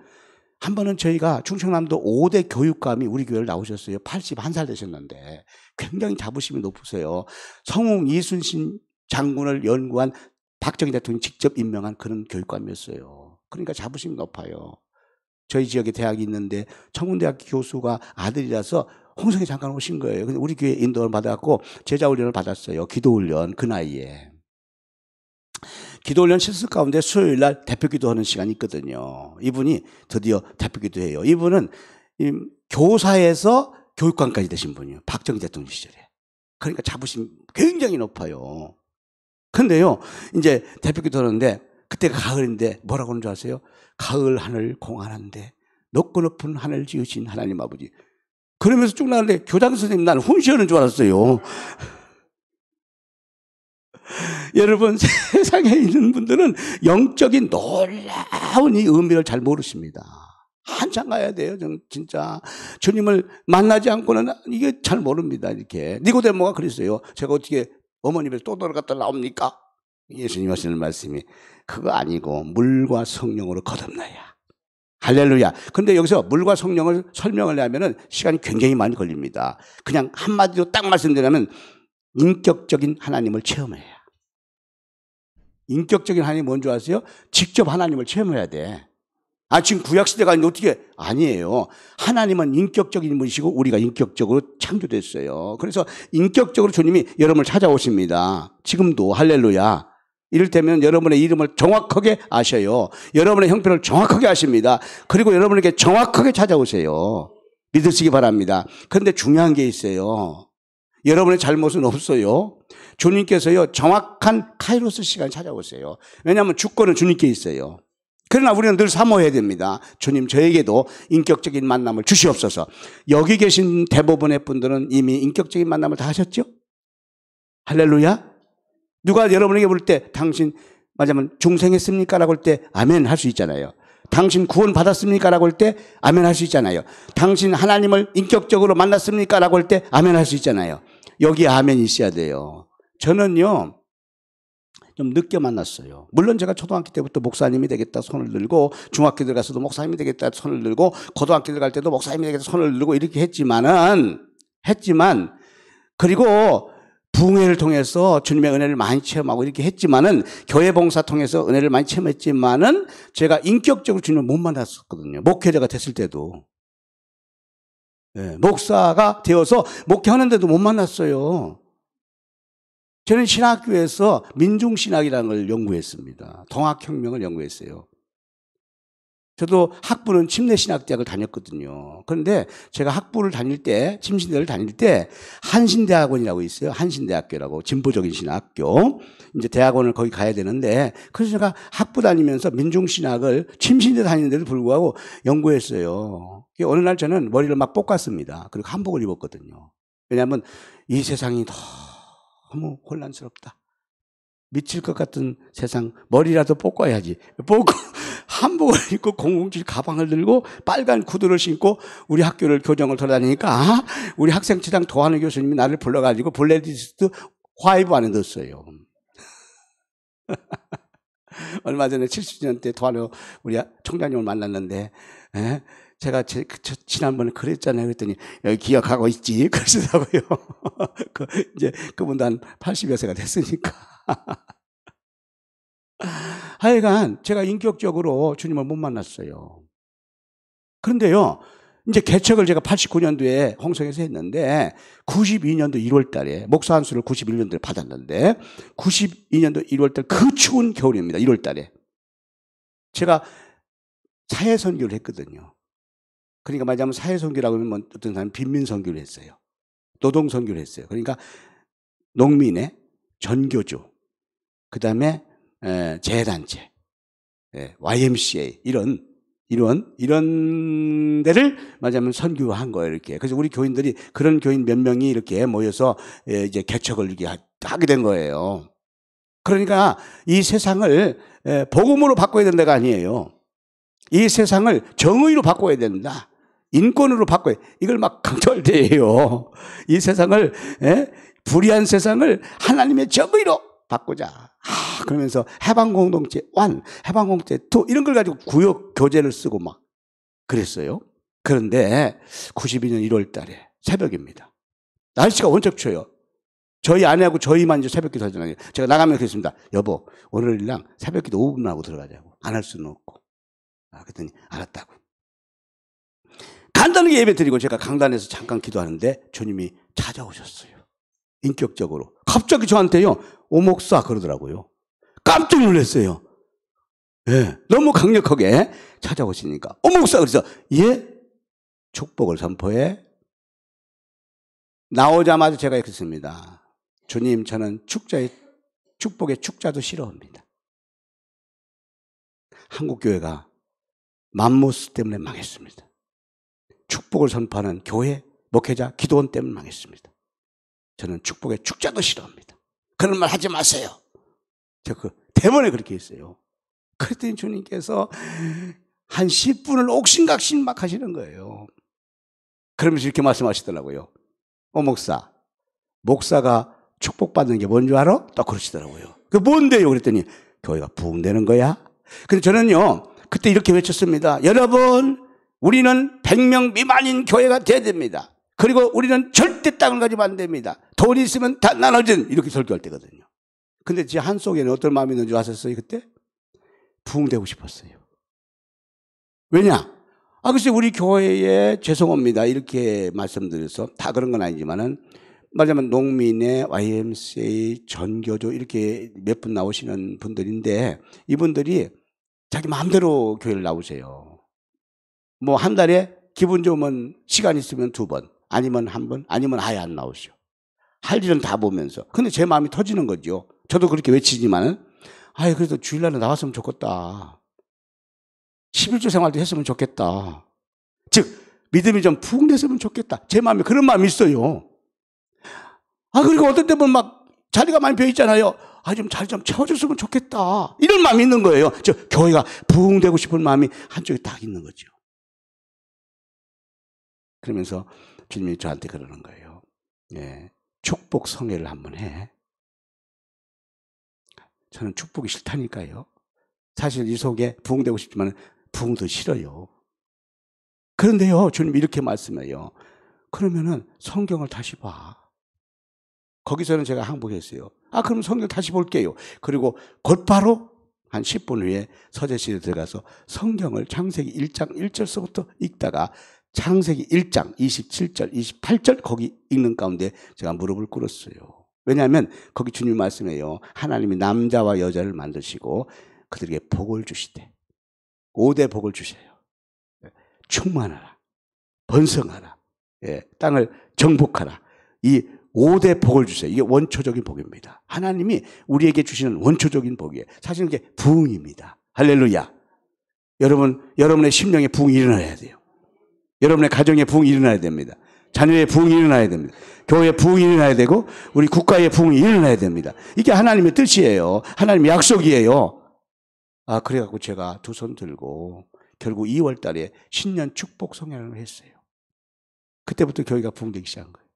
[SPEAKER 2] 한 번은 저희가 충청남도 5대 교육감이 우리 교회를 나오셨어요. 81살 되셨는데 굉장히 자부심이 높으세요. 성웅 이순신 장군을 연구한 박정희 대통령이 직접 임명한 그런 교육감이었어요. 그러니까 자부심이 높아요. 저희 지역에 대학이 있는데 청운대학교 교수가 아들이라서 홍성에 잠깐 오신 거예요. 근데 우리 교회 인도를 받았고 제자훈련을 받았어요. 기도훈련 그 나이에. 기도훈련 실습 가운데 수요일날 대표기도하는 시간이 있거든요. 이분이 드디어 대표기도해요. 이분은 교사에서 교육관까지 되신 분이에요. 박정희 대통령 시절에. 그러니까 자부심이 굉장히 높아요. 근데요, 이제 대표기도 하는데, 그때가 가을인데, 뭐라고 하는 줄 아세요? 가을 하늘 공활한데, 높고 높은 하늘 지으신 하나님 아버지. 그러면서 쭉 나가는데, 교장 선생님 나는 훈시하는 줄 알았어요. 여러분, 세상에 있는 분들은 영적인 놀라운 이 의미를 잘 모르십니다. 한참 가야 돼요, 진짜. 주님을 만나지 않고는 이게 잘 모릅니다, 이렇게. 니고데모가 그랬어요. 제가 어떻게 어머니 입에서 또 돌아갔다 나옵니까? 예수님 하시는 말씀이 그거 아니고 물과 성령으로 거듭나야. 할렐루야. 근데 여기서 물과 성령을 설명을 하면은 시간이 굉장히 많이 걸립니다. 그냥 한마디로 딱 말씀드리면 인격적인 하나님을 체험해야. 인격적인 하나님이 뭔지 아세요? 직접 하나님을 체험해야 돼. 지금 구약시대가 아닌데 어떻게? 아니에요. 하나님은 인격적인 분이시고 우리가 인격적으로 창조됐어요. 그래서 인격적으로 주님이 여러분을 찾아오십니다. 지금도 할렐루야. 이를테면 여러분의 이름을 정확하게 아셔요. 여러분의 형편을 정확하게 아십니다. 그리고 여러분에게 정확하게 찾아오세요. 믿으시기 바랍니다. 그런데 중요한 게 있어요. 여러분의 잘못은 없어요. 주님께서요 정확한 카이로스 시간에 찾아오세요. 왜냐하면 주권은 주님께 있어요. 그러나 우리는 늘 사모해야 됩니다. 주님 저에게도 인격적인 만남을 주시옵소서. 여기 계신 대부분의 분들은 이미 인격적인 만남을 다 하셨죠? 할렐루야. 누가 여러분에게 볼 때 당신 맞으면 중생했습니까? 라고 할 때 아멘 할 수 있잖아요. 당신 구원 받았습니까? 라고 할 때 아멘 할 수 있잖아요. 당신 하나님을 인격적으로 만났습니까? 라고 할 때 아멘 할 수 있잖아요. 여기 아멘이 있어야 돼요. 저는요 좀 늦게 만났어요. 물론 제가 초등학교 때부터 목사님이 되겠다 손을 들고 중학교 들어가서도 목사님이 되겠다 손을 들고 고등학교 들어갈 때도 목사님이 되겠다 손을 들고 이렇게 했지만 그리고 부흥회를 통해서 주님의 은혜를 많이 체험하고 이렇게 했지만은 교회 봉사 통해서 은혜를 많이 체험했지만은 제가 인격적으로 주님을 못 만났었거든요. 목회자가 됐을 때도. 네, 목사가 되어서 목회하는데도 못 만났어요. 저는 신학교에서 민중신학이라는 걸 연구했습니다. 동학혁명을 연구했어요. 저도 학부는 침례신학대학을 다녔거든요. 그런데 제가 학부를 다닐 때, 침신대를 다닐 때 한신대학원이라고 있어요. 한신대학교라고 진보적인 신학교. 이제 대학원을 거기 가야 되는데 그래서 제가 학부 다니면서 민중신학을 침신대 다니는데도 불구하고 연구했어요. 어느 날 저는 머리를 막 볶았습니다. 그리고 한복을 입었거든요. 왜냐하면 이 세상이 너무 혼란스럽다. 미칠 것 같은 세상, 머리라도 볶아야지. 볶고 한복을 입고 007 가방을 들고 빨간 구두를 신고 우리 학교를 교정을 돌아다니니까 우리 학생회장 도하는 교수님이 나를 불러가지고 블랙리스트 5 안에 넣었어요. 얼마 전에 70주년 때 도하는 우리 총장님을 만났는데 제가 지난번에 그랬잖아요. 그랬더니 여기 기억하고 있지. 그러시더라고요. 이제 그분도 한 80여 세가 됐으니까. 하여간 제가 인격적으로 주님을 못 만났어요. 그런데요, 이제 개척을 제가 89년도에 홍성에서 했는데 92년도 1월 달에 목사 한수를 91년도에 받았는데 92년도 1월 달 그 추운 겨울입니다. 1월 달에. 제가 사회선교를 했거든요. 그러니까 말하자면 사회선교라고 하면 어떤 사람은 빈민선교를 했어요. 노동선교를 했어요. 그러니까 농민의 전교조, 그 다음에 재단체, YMCA 이런 데를 말하자면 선교한 거예요. 이렇게. 그래서 우리 교인들이 그런 교인 몇 명이 이렇게 모여서 이제 개척을 이렇게 하게 된 거예요. 그러니까 이 세상을 복음으로 바꿔야 된다가 아니에요. 이 세상을 정의로 바꿔야 된다. 인권으로 바꿔야, 이걸 막 강조할 때예요. 이 세상을, 불의한 세상을 하나님의 정의로 바꾸자. 그러면서 해방공동체 1, 해방공동체 2 이런 걸 가지고 구역 교재를 쓰고 막 그랬어요. 그런데 92년 1월 달에 새벽입니다. 날씨가 원적 추워요. 저희 아내하고 저희만 이제 새벽기도 하잖아요. 제가 나가면 그랬습니다. 여보, 오늘이랑 새벽기도 5분만 하고 들어가자고. 안 할 수는 없고. 그랬더니 알았다고. 간단하게 예배 드리고 제가 강단에서 잠깐 기도하는데 주님이 찾아오셨어요. 인격적으로. 갑자기 저한테요. 오목사 그러더라고요. 깜짝 놀랐어요. 예, 너무 강력하게 찾아오시니까. 오목사 그래서 예? 축복을 선포해. 나오자마자 제가 이렇게 했습니다. 주님, 저는 축복의 축자도 싫어합니다. 한국교회가 맘모스 때문에 망했습니다. 축복을 선포하는 교회, 목회자, 기도원 때문에 망했습니다. 저는 축복의 축자도 싫어합니다. 그런 말 하지 마세요. 제가 대본에 그렇게 했어요. 그랬더니 주님께서 한 10분을 옥신각신 막 하시는 거예요. 그러면서 이렇게 말씀하시더라고요. 목사가 축복받는 게 뭔 줄 알아? 딱 그러시더라고요. 그게 뭔데요? 그랬더니 교회가 부흥되는 거야. 근데 저는요, 그때 이렇게 외쳤습니다. 여러분, 우리는 100명 미만인 교회가 돼야 됩니다. 그리고 우리는 절대 땅을 가지면 안 됩니다. 돈이 있으면 다 나눠진, 이렇게 설교할 때거든요. 근데 제 한 속에는 어떤 마음이 있는 줄 아셨어요, 그때? 부흥되고 싶었어요. 왜냐? 글쎄, 우리 교회에 죄송합니다. 이렇게 말씀드려서 다 그런 건 아니지만은, 말하자면 농민의 YMCA, 전교조 이렇게 몇 분 나오시는 분들인데, 이분들이 자기 마음대로 교회를 나오세요. 뭐 한 달에 기분 좋으면 시간 있으면 2번, 아니면 1번, 아니면 아예 안 나오시오. 할 일은 다 보면서. 근데 제 마음이 터지는 거죠. 저도 그렇게 외치지만은, 그래도 주일날에 나왔으면 좋겠다. 11조 생활도 했으면 좋겠다. 즉, 믿음이 좀 부흥됐으면 좋겠다. 제 마음에 그런 마음이 있어요. 그리고 어떤 때 보면 막 자리가 많이 비어 있잖아요. 좀 자리 좀 채워줬으면 좋겠다. 이런 마음이 있는 거예요. 즉, 교회가 부흥되고 싶은 마음이 한쪽에 딱 있는 거죠. 그러면서 주님이 저한테 그러는 거예요. 예, 축복 성회를 한번 해. 저는 축복이 싫다니까요. 사실 이 속에 부흥되고 싶지만 부흥도 싫어요. 그런데요, 주님이 이렇게 말씀해요. 그러면은 성경을 다시 봐. 거기서는 제가 항복했어요. 그럼 성경 다시 볼게요. 그리고 곧바로 한 10분 후에 서재실에 들어가서 성경을 창세기 1장 1절서부터 읽다가 창세기 1장 27절, 28절 거기 읽는 가운데 제가 무릎을 꿇었어요. 왜냐하면 거기 주님 말씀해요. 하나님이 남자와 여자를 만드시고 그들에게 복을 주시되 5대 복을 주셔요. 충만하라, 번성하라, 땅을 정복하라. 이 5대 복을 주세요. 이게 원초적인 복입니다. 하나님이 우리에게 주시는 원초적인 복이에요. 사실은 이게 부흥입니다. 할렐루야. 여러분의 심령에 부흥이 일어나야 돼요. 여러분의 가정에 부흥이 일어나야 됩니다. 자녀의 부흥이 일어나야 됩니다. 교회의 부흥이 일어나야 되고 우리 국가의 부흥이 일어나야 됩니다. 이게 하나님의 뜻이에요. 하나님의 약속이에요. 그래갖고 제가 두 손 들고 결국 2월 달에 신년 축복 성회를 했어요. 그때부터 교회가 부흥되기 시작한 거예요.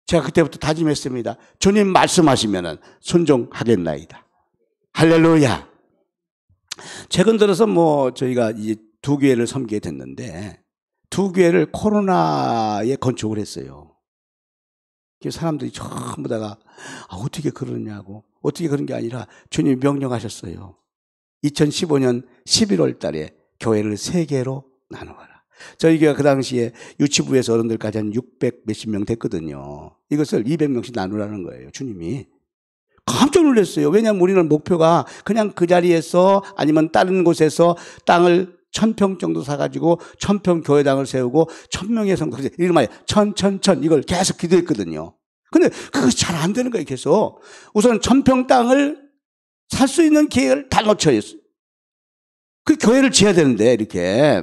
[SPEAKER 2] 제가 그때부터 다짐했습니다. 주님 말씀하시면은 순종하겠나이다. 할렐루야. 최근 들어서 저희가 이제 2교회를 섬기게 됐는데 2교회를 코로나에 건축을 했어요. 사람들이 전부 다가 어떻게 그러냐고. 어떻게 그런 게 아니라 주님이 명령하셨어요. 2015년 11월 달에 교회를 3개로 나누어라. 저희 교회가 그 당시에 유치부에서 어른들까지 한 600 몇십 명 됐거든요. 이것을 200명씩 나누라는 거예요. 주님이. 깜짝 놀랐어요. 왜냐하면 우리는 목표가 그냥 그 자리에서 아니면 다른 곳에서 땅을 1000평 정도 사가지고 1000평 교회당을 세우고 1000명의 성도, 이름하여 천 이걸 계속 기도했거든요. 근데 그것이 잘 안 되는 거예요. 계속. 우선 1000평 땅을 살 수 있는 기회를 다 놓쳐요. 그 교회를 지어야 되는데 이렇게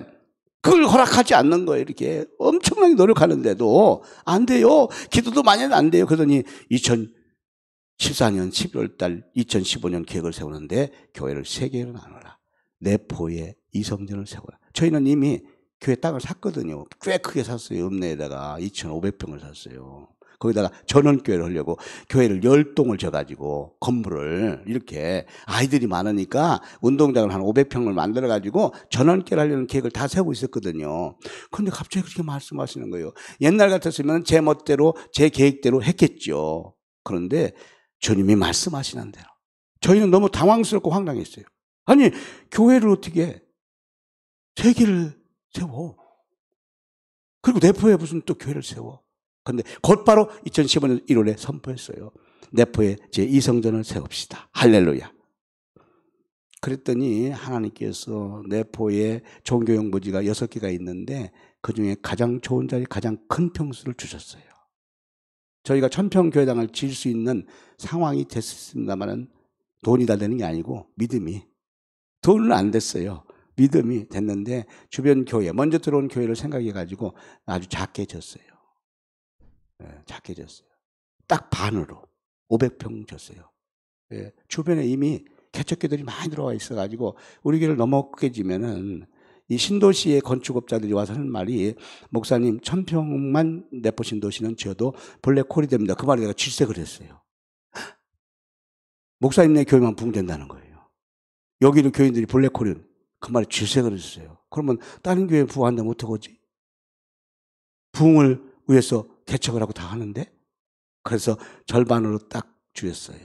[SPEAKER 2] 그걸 허락하지 않는 거예요. 이렇게 엄청나게 노력하는데도 안 돼요. 기도도 많이 해도 안 돼요. 그러더니 2014년 11월 달 2015년 계획을 세우는데 교회를 3개로 나눠라. 내포에 이성전을 세워라. 저희는 이미 교회 땅을 샀거든요. 꽤 크게 샀어요. 읍내에다가 2,500평을 샀어요. 거기다가 전원교회를 하려고 교회를 10동을 져가지고 건물을 이렇게 아이들이 많으니까 운동장을 한 500평을 만들어가지고 전원교회를 하려는 계획을 다 세우고 있었거든요. 그런데 갑자기 그렇게 말씀하시는 거예요. 옛날 같았으면 제 멋대로 제 계획대로 했겠죠. 그런데 주님이 말씀하시는 대로. 저희는 너무 당황스럽고 황당했어요. 아니, 교회를 어떻게 3개를 세워? 그리고 내포에 무슨 또 교회를 세워? 근데 곧바로 2015년 1월에 선포했어요. 내포에 제2성전을 세웁시다. 할렐루야. 그랬더니 하나님께서 내포에 종교용 부지가 6개가 있는데 그중에 가장 좋은 자리, 가장 큰 평수를 주셨어요. 저희가 1000평 교회당을 지을 수 있는 상황이 됐습니다만 돈이 다 되는 게 아니고 믿음이. 돈은 안 됐어요. 믿음이 됐는데 주변 교회, 먼저 들어온 교회를 생각해가지고 아주 작게 졌어요. 작게 졌어요. 딱 반으로 500평 졌어요. 주변에 이미 개척교들이 많이 들어와 있어가지고 우리 교회를 너무 크게 지면은 이 신도시의 건축업자들이 와서 하는 말이 목사님 1000평만 내포 신도시는 지어도 블랙홀이 됩니다. 그 말에 내가 질색을 했어요. 목사님네 교회만 붕된다는 거예요. 여기는 교인들이 블랙홀은 그 말에 질색을 했어요. 그러면 다른 교회 부흥한다면 어떡하지? 부흥을 위해서 개척을 하고 다 하는데 그래서 절반으로 딱 줄였어요.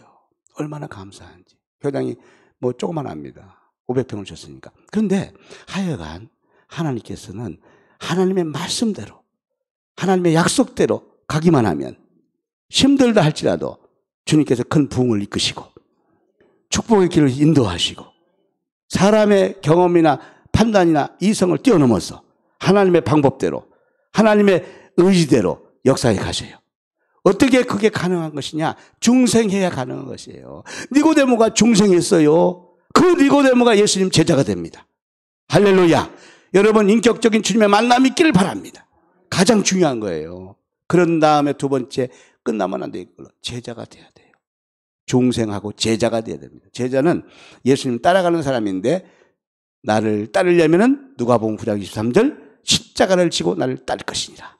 [SPEAKER 2] 얼마나 감사한지. 교당이 뭐 조그만합니다. 500평을 줬으니까. 그런데 하여간 하나님께서는 하나님의 말씀대로 하나님의 약속대로 가기만 하면 힘들다 할지라도 주님께서 큰 부흥을 이끄시고 축복의 길을 인도하시고 사람의 경험이나 판단이나 이성을 뛰어넘어서 하나님의 방법대로 하나님의 의지대로 역사에 가셔요. 어떻게 그게 가능한 것이냐? 중생해야 가능한 것이에요. 니고데모가 중생했어요. 그 니고데모가 예수님 제자가 됩니다. 할렐루야. 여러분 인격적인 주님의 만남이 있기를 바랍니다. 가장 중요한 거예요. 그런 다음에 두 번째 끝나면 안 되겠고 제자가 돼야 돼요. 중생하고 제자가 돼야 됩니다. 제자는 예수님 따라가는 사람인데 나를 따르려면은 누가복음 9장 23절 십자가를 지고 나를 따를 것이니라.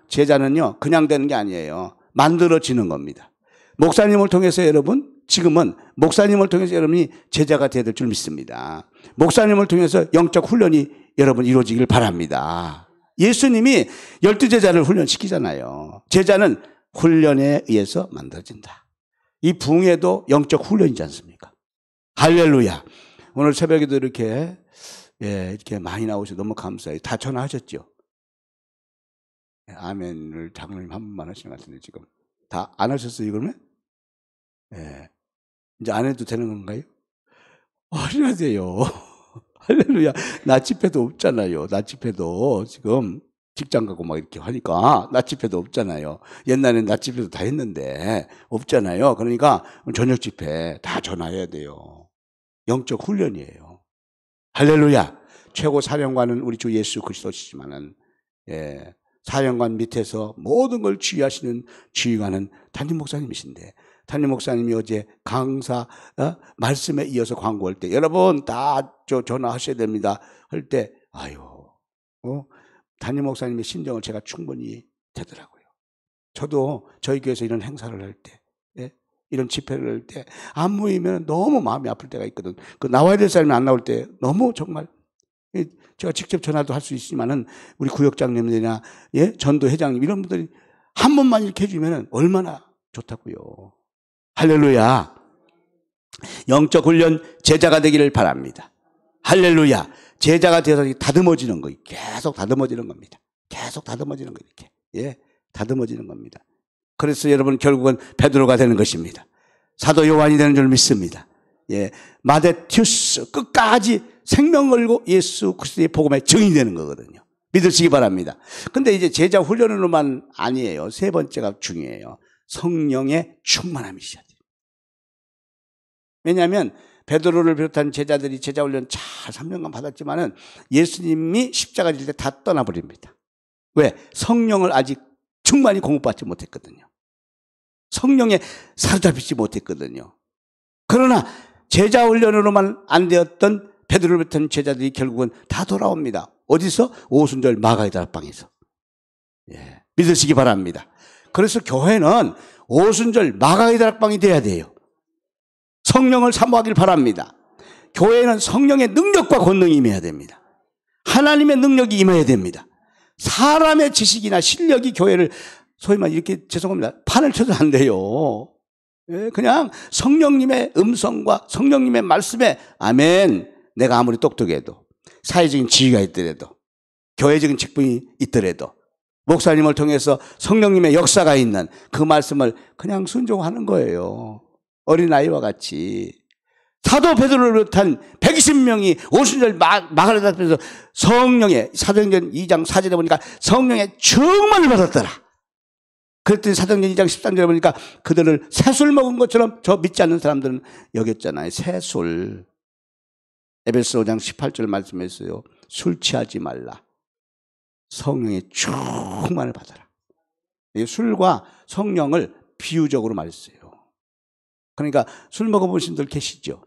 [SPEAKER 2] 제자는요 그냥 되는 게 아니에요. 만들어지는 겁니다. 목사님을 통해서 여러분 지금은 목사님을 통해서 여러분이 제자가 되어야 될 줄 믿습니다. 목사님을 통해서 영적 훈련이 여러분 이루어지길 바랍니다. 예수님이 12제자를 훈련시키잖아요. 제자는 훈련에 의해서 만들어진다. 이 부흥에도 영적 훈련이지 않습니까? 할렐루야. 오늘 새벽에도 이렇게 많이 나오셔서 너무 감사해요. 다 전화하셨죠? 아멘을 장로님 한 번만 하시는 것 같은데 지금 다 안 하셨어요 그러면? 이제 안 해도 되는 건가요? 하셔야 돼요. 할렐루야. 낮 집회도 없잖아요. 낮 집회도 지금 직장 가고 막 이렇게 하니까 낮 집회도 없잖아요. 옛날에는 낮 집회도 다 했는데 없잖아요. 그러니까 저녁 집회 다 전화해야 돼요. 영적 훈련이에요. 할렐루야. 최고 사령관은 우리 주 예수 그리스도시지만은 사령관 밑에서 모든 걸 지휘하시는 지휘관은 담임 목사님이신데 담임 목사님이 어제 강사 말씀에 이어서 광고할 때 여러분 다 전화하셔야 됩니다 할 때 담임 목사님의 심정을 제가 충분히 되더라고요. 저도 저희 교회에서 이런 행사를 할 때 이런 집회를 할 때 안 모이면 너무 마음이 아플 때가 있거든. 그 나와야 될 사람이 안 나올 때 너무 정말 제가 직접 전화도 할 수 있지만은 우리 구역장님들이나 전도 회장님 이런 분들이 한 번만 이렇게 해주면 얼마나 좋다고요. 할렐루야. 영적 훈련 제자가 되기를 바랍니다. 할렐루야. 제자가 되어서 다듬어지는 거예요. 계속 다듬어지는 겁니다. 계속 다듬어지는 거예요. 이렇게. 다듬어지는 겁니다. 그래서 여러분 결국은 베드로가 되는 것입니다. 사도 요한이 되는 줄 믿습니다. 마데티우스 끝까지 생명 걸고 예수 그리스도의 복음에 증인이 되는 거거든요. 믿으시기 바랍니다. 근데 이제 제자 훈련으로만 아니에요. 세 번째가 중요해요. 성령의 충만함이셔야 돼요. 왜냐하면 베드로를 비롯한 제자들이 제자 훈련 잘 3년간 받았지만은 예수님이 십자가 질 때 다 떠나버립니다. 왜? 성령을 아직 충만히 공급받지 못했거든요. 성령에 사로잡히지 못했거든요. 그러나 제자 훈련으로만 안 되었던 베드로를 비롯한 제자들이 결국은 다 돌아옵니다. 어디서? 오순절 마가의 다락방에서. 믿으시기 바랍니다. 그래서 교회는 오순절 마가의 다락방이 돼야 돼요. 성령을 사모하길 바랍니다. 교회는 성령의 능력과 권능이 임해야 됩니다. 하나님의 능력이 임해야 됩니다. 사람의 지식이나 실력이 교회를 소위 말 이렇게 죄송합니다. 판을 쳐도 안 돼요. 그냥 성령님의 음성과 성령님의 말씀에 아멘. 내가 아무리 똑똑해도 사회적인 지위가 있더라도 교회적인 직분이 있더라도 목사님을 통해서 성령님의 역사가 있는 그 말씀을 그냥 순종하는 거예요. 어린아이와 같이. 사도 베드로를 비롯한 120명이 오순절 마가를 닫으면서 성령의 사도행전 2장 4절에 보니까 성령의 충만을 받았더라. 그랬더니 사도행전 2장 13절에 보니까 그들을 새술 먹은 것처럼 저 믿지 않는 사람들은 여겼잖아요. 새술. 에베소 5장 18절 말씀했어요. 술 취하지 말라. 성령의 충만을 받아라. 술과 성령을 비유적으로 말했어요. 그러니까 술 먹어보신 분들 계시죠?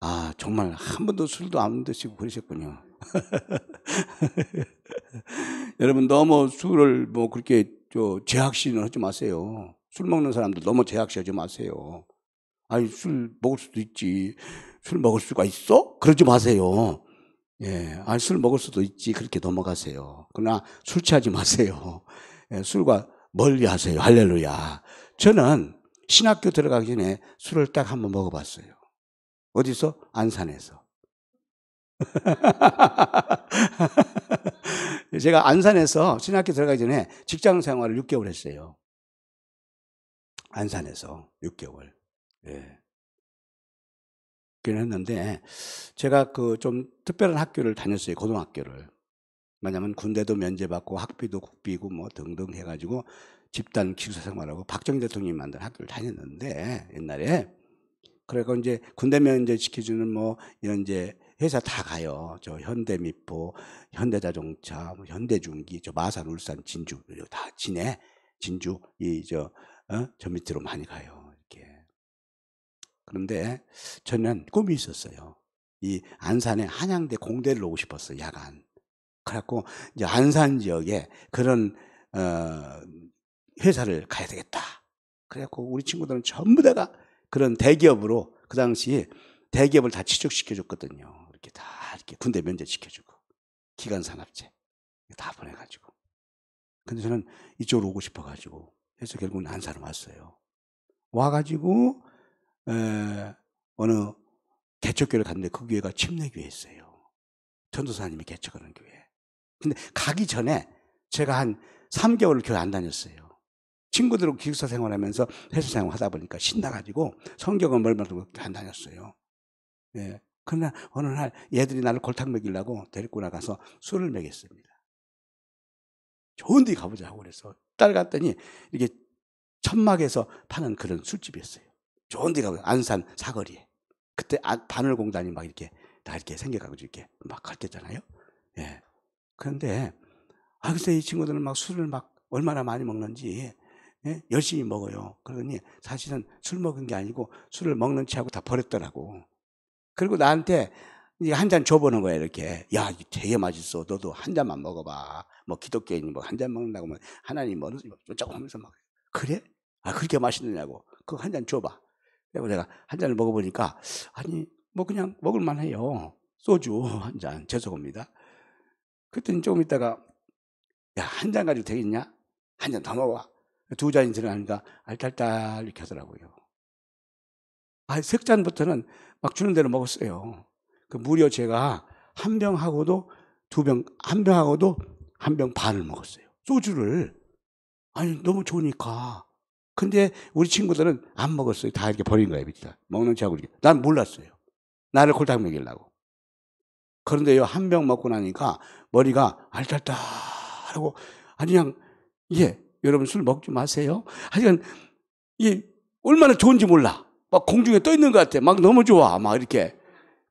[SPEAKER 2] 아, 정말 한 번도 술도 안 드시고 그러셨군요. 여러분 너무 술을 뭐 그렇게 제약시는 하지 마세요. 술 먹는 사람들 너무 제약시하지 마세요. 아니 술 먹을 수도 있지. 술 먹을 수가 있어? 그러지 마세요. 예, 아니 술 먹을 수도 있지. 그렇게 넘어가세요. 그러나 술 취하지 마세요. 예, 술과 멀리 하세요. 할렐루야. 저는 신학교 들어가기 전에 술을 딱 한번 먹어봤어요. 어디서? 안산에서. 제가 안산에서 신학교 들어가기 전에 직장 생활을 6개월 했어요. 안산에서 6개월. 예. 그렇게 했는데, 제가 그 좀 특별한 학교를 다녔어요. 고등학교를. 왜냐면 군대도 면제받고 학비도 국비고 뭐 등등 해가지고 집단 기숙사 생활하고 박정희 대통령이 만든 학교를 다녔는데, 옛날에. 그래서 이제 군대 면제 시켜주는 뭐 이런 이제 회사 다 가요. 저 현대미포, 현대자동차, 뭐 현대중기, 저 마산, 울산, 진주 다 진해, 진주 저 밑으로 많이 가요. 이렇게. 그런데 저는 꿈이 있었어요. 이 안산에 한양대 공대를 오고 싶었어요. 야간. 그래갖고 이제 안산 지역에 그런 회사를 가야 되겠다. 그래갖고 우리 친구들은 전부 다가 그런 대기업으로 그 당시 대기업을 다 취직시켜줬거든요. 이렇게 다 이렇게 군대 면제시켜주고 기간산업체 다 보내가지고. 근데 저는 이쪽으로 오고 싶어가지고 해서 결국은 안산을 왔어요. 와가지고 어느 개척교회를 갔는데 그 교회가 침례교회였어요. 전도사님이 개척하는 교회. 근데 가기 전에 제가 한 3개월을 교회 안 다녔어요. 친구들하고 기숙사 생활하면서 회사 생활 하다 보니까 신나가지고 성경을 얼마나 안 다녔어요. 예. 그러나 어느 날 얘들이 나를 골탕 먹이려고 데리고 나가서 술을 먹였습니다. 좋은 데 가보자 하고 그래서 따라갔더니 이게 천막에서 파는 그런 술집이었어요. 좋은 데 가보자. 안산 사거리에. 그때 바늘공단이 막 이렇게 다 이렇게 생겨가지고 이렇게 막 가르쳤잖아요. 예. 그런데 글쎄 이 친구들은 막 술을 막 얼마나 많이 먹는지 예? 열심히 먹어요. 그러더니 사실은 술 먹은 게 아니고 술을 먹는 체하고 다 버렸더라고. 그리고 나한테 한 잔 줘보는 거야 이렇게. 야 이게 되게 맛있어. 너도 한 잔만 먹어봐. 뭐 기독교인이 뭐 한 잔 먹는다고 뭐 하나님 뭐 조금 하면서 막 그래? 아 그렇게 맛있느냐고. 그거 한 잔 줘봐. 그리고 내가 한 잔을 먹어보니까 아니 뭐 그냥 먹을만해요. 소주 한 잔 죄송합니다. 그랬더니 조금 있다가 야 한 잔 가지고 되겠냐? 한 잔 더 먹어. 2잔이 들어가니까 알딸딸 이렇게 하더라고요. 석 잔부터는 막 주는 대로 먹었어요. 그 무려 제가 한 병하고도 한 병하고도 한 병 반을 먹었어요. 소주를. 아니, 너무 좋으니까. 근데 우리 친구들은 안 먹었어요. 다 이렇게 버린 거예요, 밑에. 먹는 체하고 이렇게. 난 몰랐어요. 나를 골탕 먹이려고. 그런데요, 한 병 먹고 나니까 머리가 알딸딸하고, 아니, 그냥, 여러분 술 먹지 마세요. 하여간, 이게 얼마나 좋은지 몰라. 막 공중에 떠 있는 것 같아. 막 너무 좋아. 막 이렇게.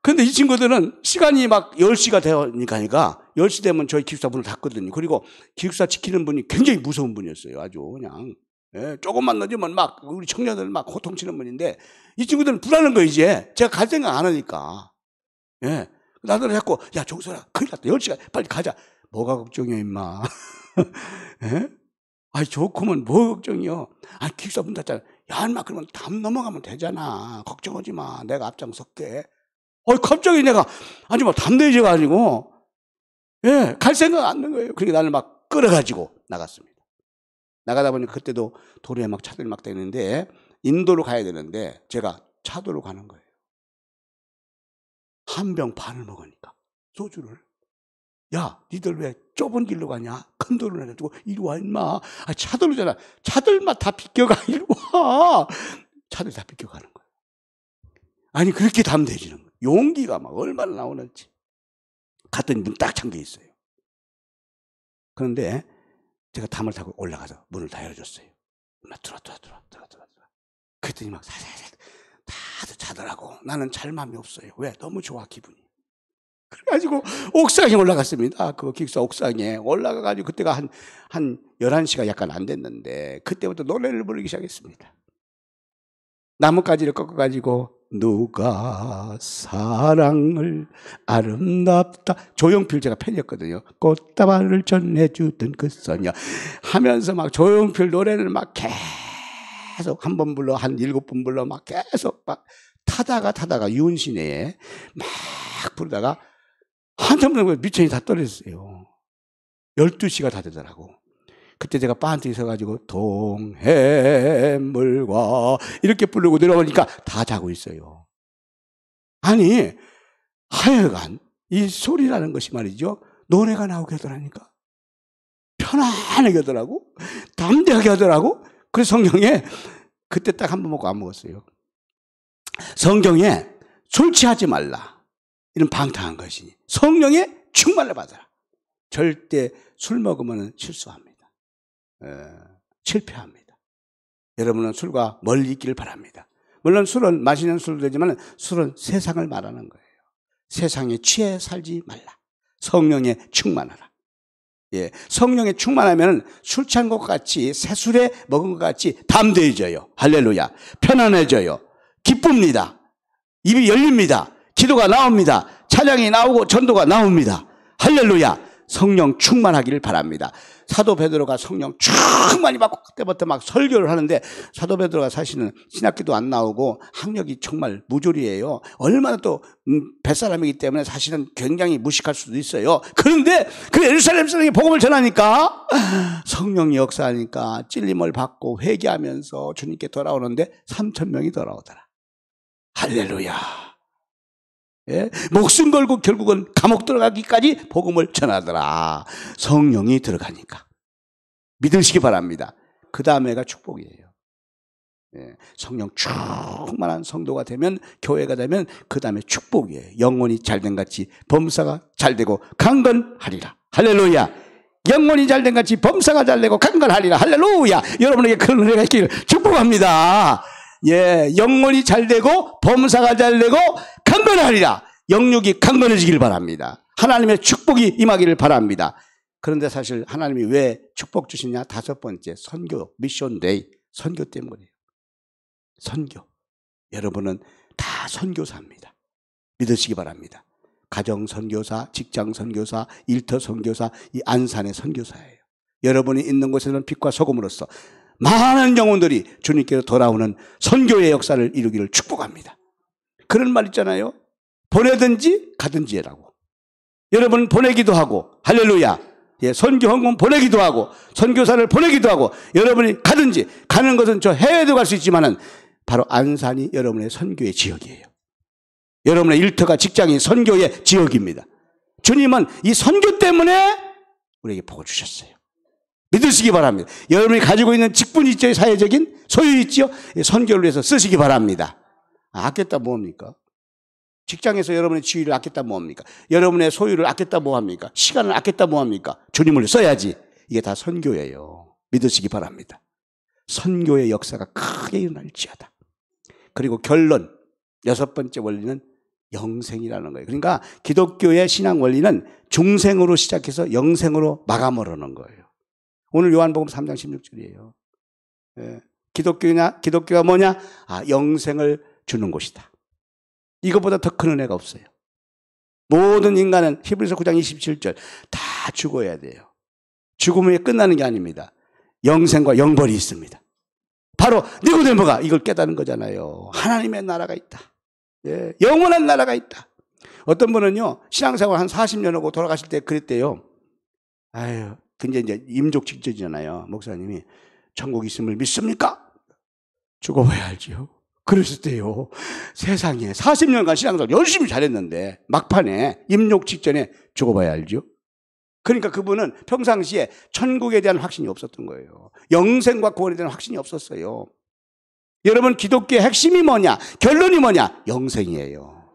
[SPEAKER 2] 근데 이 친구들은 시간이 막 10시가 되니까 10시 되면 저희 기숙사 문을 닫거든요. 그리고 기숙사 지키는 분이 굉장히 무서운 분이었어요. 아주 그냥. 조금만 늦으면 막 우리 청년들 막 호통치는 분인데 이 친구들은 불안한 거예요, 이제. 제가 갈 생각 안 하니까. 나도 자꾸, 야, 종선아, 큰일 났다. 10시간 빨리 가자. 뭐가 걱정이야, 임마. 예? 아이, 좋구면 뭐 걱정이요. 아, 기숙사 문 닫잖아. 야, 인마, 그러면 담 넘어가면 되잖아. 걱정하지 마. 내가 앞장설게. 갑자기 내가, 아니, 뭐, 담대해져가지고, 예, 갈 생각 안 는 거예요. 그러니까 나를 막 끌어가지고 나갔습니다. 나가다 보니까 그때도 도로에 막 차들이 막 다니는데, 인도로 가야 되는데, 제가 차도로 가는 거예요. 한 병 반을 먹으니까, 소주를. 야, 니들 왜 좁은 길로 가냐? 큰 도로를 해가지고, 이리 와, 임마. 아, 차도로잖아. 차들만 다 비껴가, 이리 와. 차들 다 비껴가는 거예요. 아니, 그렇게 담대해지는 거예요. 용기가 막 얼마나 나오는지. 갔더니 문 딱 잠겨 있어요. 그런데 제가 담을 타고 올라가서 문을 다 열어줬어요. 들어와. 그랬더니 막 살살살 다들 자더라고. 나는 잘 마음이 없어요. 왜? 너무 좋아, 기분이. 그래가지고 옥상에 올라갔습니다. 그 기숙사 옥상에 올라가가지고 그때가 한 11시가 약간 안 됐는데 그때부터 노래를 부르기 시작했습니다. 나뭇가지를 꺾어가지고 누가 사랑을 아름답다. 조용필 제가 팬이었거든요. 꽃다발을 전해주던 그 소녀 하면서 막 조용필 노래를 막 계속 한 번 불러 한 7번 불러 막 계속 막 타다가 윤신의 막 부르다가 한참 동안 미천이 다 떨어졌어요. 12시가 다 되더라고. 그때 제가 빤히 서가지고 동해물과 이렇게 부르고 내려오니까 다 자고 있어요. 아니 하여간 이 소리라는 것이 말이죠. 노래가 나오게 하더라니까. 편안하게 하더라고. 담대하게 하더라고. 그래서 성경에 그때 딱 한 번 먹고 안 먹었어요. 성경에 술 취하지 말라. 이런 방탕한 것이니 성령에 충만을 받아라. 절대 술 먹으면 실수합니다. 실패합니다. 여러분은 술과 멀리 있기를 바랍니다. 물론 술은 마시는 술도 되지만 술은 세상을 말하는 거예요. 세상에 취해 살지 말라. 성령에 충만하라. 예, 성령에 충만하면 술 취한 것 같이 새술에 먹은 것 같이 담대해져요. 할렐루야. 편안해져요. 기쁩니다. 입이 열립니다. 기도가 나옵니다. 찬양이 나오고 전도가 나옵니다. 할렐루야. 성령 충만하기를 바랍니다. 사도 베드로가 성령 충만히 받고 그때부터 막 설교를 하는데 사도 베드로가 사실은 신학기도 안 나오고 학력이 정말 무졸이에요. 얼마나 또 뱃사람이기 때문에 사실은 굉장히 무식할 수도 있어요. 그런데 그 예루살렘 사람이 복음을 전하니까 성령이 역사하니까 찔림을 받고 회개하면서 주님께 돌아오는데 3,000명이 돌아오더라. 할렐루야. 예? 목숨 걸고 결국은 감옥 들어가기까지 복음을 전하더라. 성령이 들어가니까. 믿으시기 바랍니다. 그 다음에가 축복이에요. 예, 성령 충만한 성도가 되면, 교회가 되면 그 다음에 축복이에요. 영혼이 잘된 같이 범사가 잘되고 강건하리라. 할렐루야. 영혼이 잘된 같이 범사가 잘되고 강건하리라. 할렐루야. 여러분에게 그런 은혜가 있기를 축복합니다. 예, 영혼이 잘되고 범사가 잘되고 강건하리라. 영육이 강건해지길 바랍니다. 하나님의 축복이 임하기를 바랍니다. 그런데 사실 하나님이 왜 축복 주시냐? 5번째, 선교, 미션데이. 선교 때문이에요. 선교. 여러분은 다 선교사입니다. 믿으시기 바랍니다. 가정 선교사, 직장 선교사, 일터 선교사, 이 안산의 선교사예요. 여러분이 있는 곳에는 빛과 소금으로서 많은 영혼들이 주님께로 돌아오는 선교의 역사를 이루기를 축복합니다. 그런 말 있잖아요. 보내든지 가든지 해라고. 여러분 보내기도 하고, 할렐루야. 예, 선교 헌금 보내기도 하고, 선교사를 보내기도 하고, 여러분이 가든지, 가는 것은 저 해외도 갈 수 있지만은 바로 안산이 여러분의 선교의 지역이에요. 여러분의 일터가 직장이 선교의 지역입니다. 주님은 이 선교 때문에 우리에게 복을 주셨어요. 믿으시기 바랍니다. 여러분이 가지고 있는 직분이 있죠. 사회적인 소유 있죠. 선교를 위해서 쓰시기 바랍니다. 아꼈다 뭐합니까? 직장에서 여러분의 지위를 아꼈다 뭐합니까? 여러분의 소유를 아꼈다 뭐합니까? 시간을 아꼈다 뭐합니까? 주님을 써야지. 이게 다 선교예요. 믿으시기 바랍니다. 선교의 역사가 크게 일어날지어다. 그리고 결론, 6번째 원리는 영생이라는 거예요. 그러니까 기독교의 신앙 원리는 중생으로 시작해서 영생으로 마감을 하는 거예요. 오늘 요한복음 3장 16절이에요. 예. 기독교가 뭐냐? 영생을 주는 곳이다. 이것보다 더 큰 은혜가 없어요. 모든 인간은 히브리서 9장 27절 다 죽어야 돼요. 죽음에 끝나는 게 아닙니다. 영생과 영벌이 있습니다. 바로 니고데모가 이걸 깨닫는 거잖아요. 하나님의 나라가 있다. 예, 영원한 나라가 있다. 어떤 분은요, 신앙생활 한 40년 하고 돌아가실 때 그랬대요. 아유, 근데 이제 임종 직전이잖아요. 목사님이 천국 있음을 믿습니까? 죽어봐야 알지요. 그랬을 때요, 세상에 40년간 신앙생활 열심히 잘했는데 막판에 임종 직전에 죽어봐야 알죠. 그러니까 그분은 평상시에 천국에 대한 확신이 없었던 거예요. 영생과 구원에 대한 확신이 없었어요. 여러분, 기독교의 핵심이 뭐냐? 결론이 뭐냐? 영생이에요.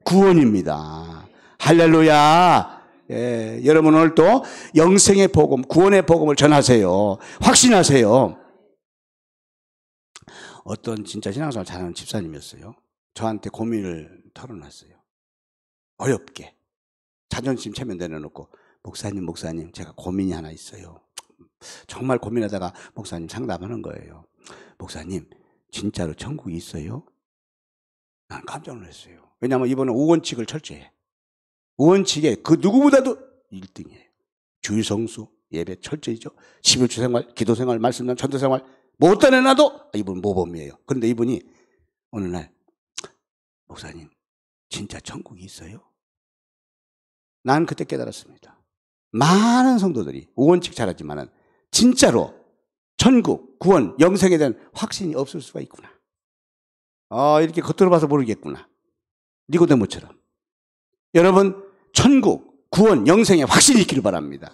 [SPEAKER 2] 구원입니다. 할렐루야. 예, 여러분 오늘 또 영생의 복음, 구원의 복음을 전하세요. 확신하세요. 어떤 진짜 신앙생활 잘하는 집사님이었어요. 저한테 고민을 털어놨어요. 어렵게. 자존심 체면 내려놓고, 목사님, 제가 고민이 하나 있어요. 정말 고민하다가 목사님 상담하는 거예요. 목사님, 진짜로 천국이 있어요? 난 깜짝 놀랐어요. 왜냐하면 이번에 우원칙을 철저히 해. 우원칙에 그 누구보다도 1등이에요. 주의성수, 예배 철저히죠. 11주 생활, 기도 생활, 말씀난 전도 생활 못 따내놔도 이분 모범이에요. 그런데 이분이 어느 날, 목사님, 진짜 천국이 있어요? 난 그때 깨달았습니다. 많은 성도들이 우원칙 잘하지만은 진짜로 천국, 구원, 영생에 대한 확신이 없을 수가 있구나. 이렇게 겉으로 봐서 모르겠구나. 니고데모처럼. 여러분, 천국, 구원, 영생에 확신이 있기를 바랍니다.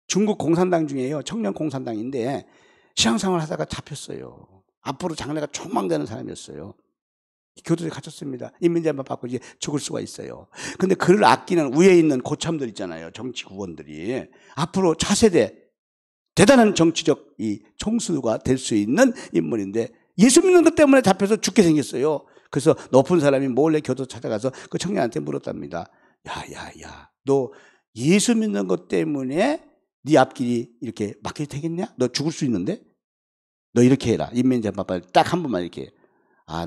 [SPEAKER 2] 중국 공산당 중에요, 청년 공산당인데 신앙생활 하다가 잡혔어요. 앞으로 장래가 촉망되는 사람이었어요. 교도소에 갇혔습니다. 인민재판 받고 이제 죽을 수가 있어요. 근데 그를 아끼는 위에 있는 고참들 있잖아요. 정치 구원들이. 앞으로 차세대 대단한 정치적 이 총수가 될 수 있는 인물인데 예수 믿는 것 때문에 잡혀서 죽게 생겼어요. 그래서 높은 사람이 몰래 교도소 찾아가서 그 청년한테 물었답니다. 야, 너 예수 믿는 것 때문에 네 앞길이 이렇게 막히게 되겠냐? 너 죽을 수 있는데? 너 이렇게 해라. 인민재판 딱 한 번만 이렇게.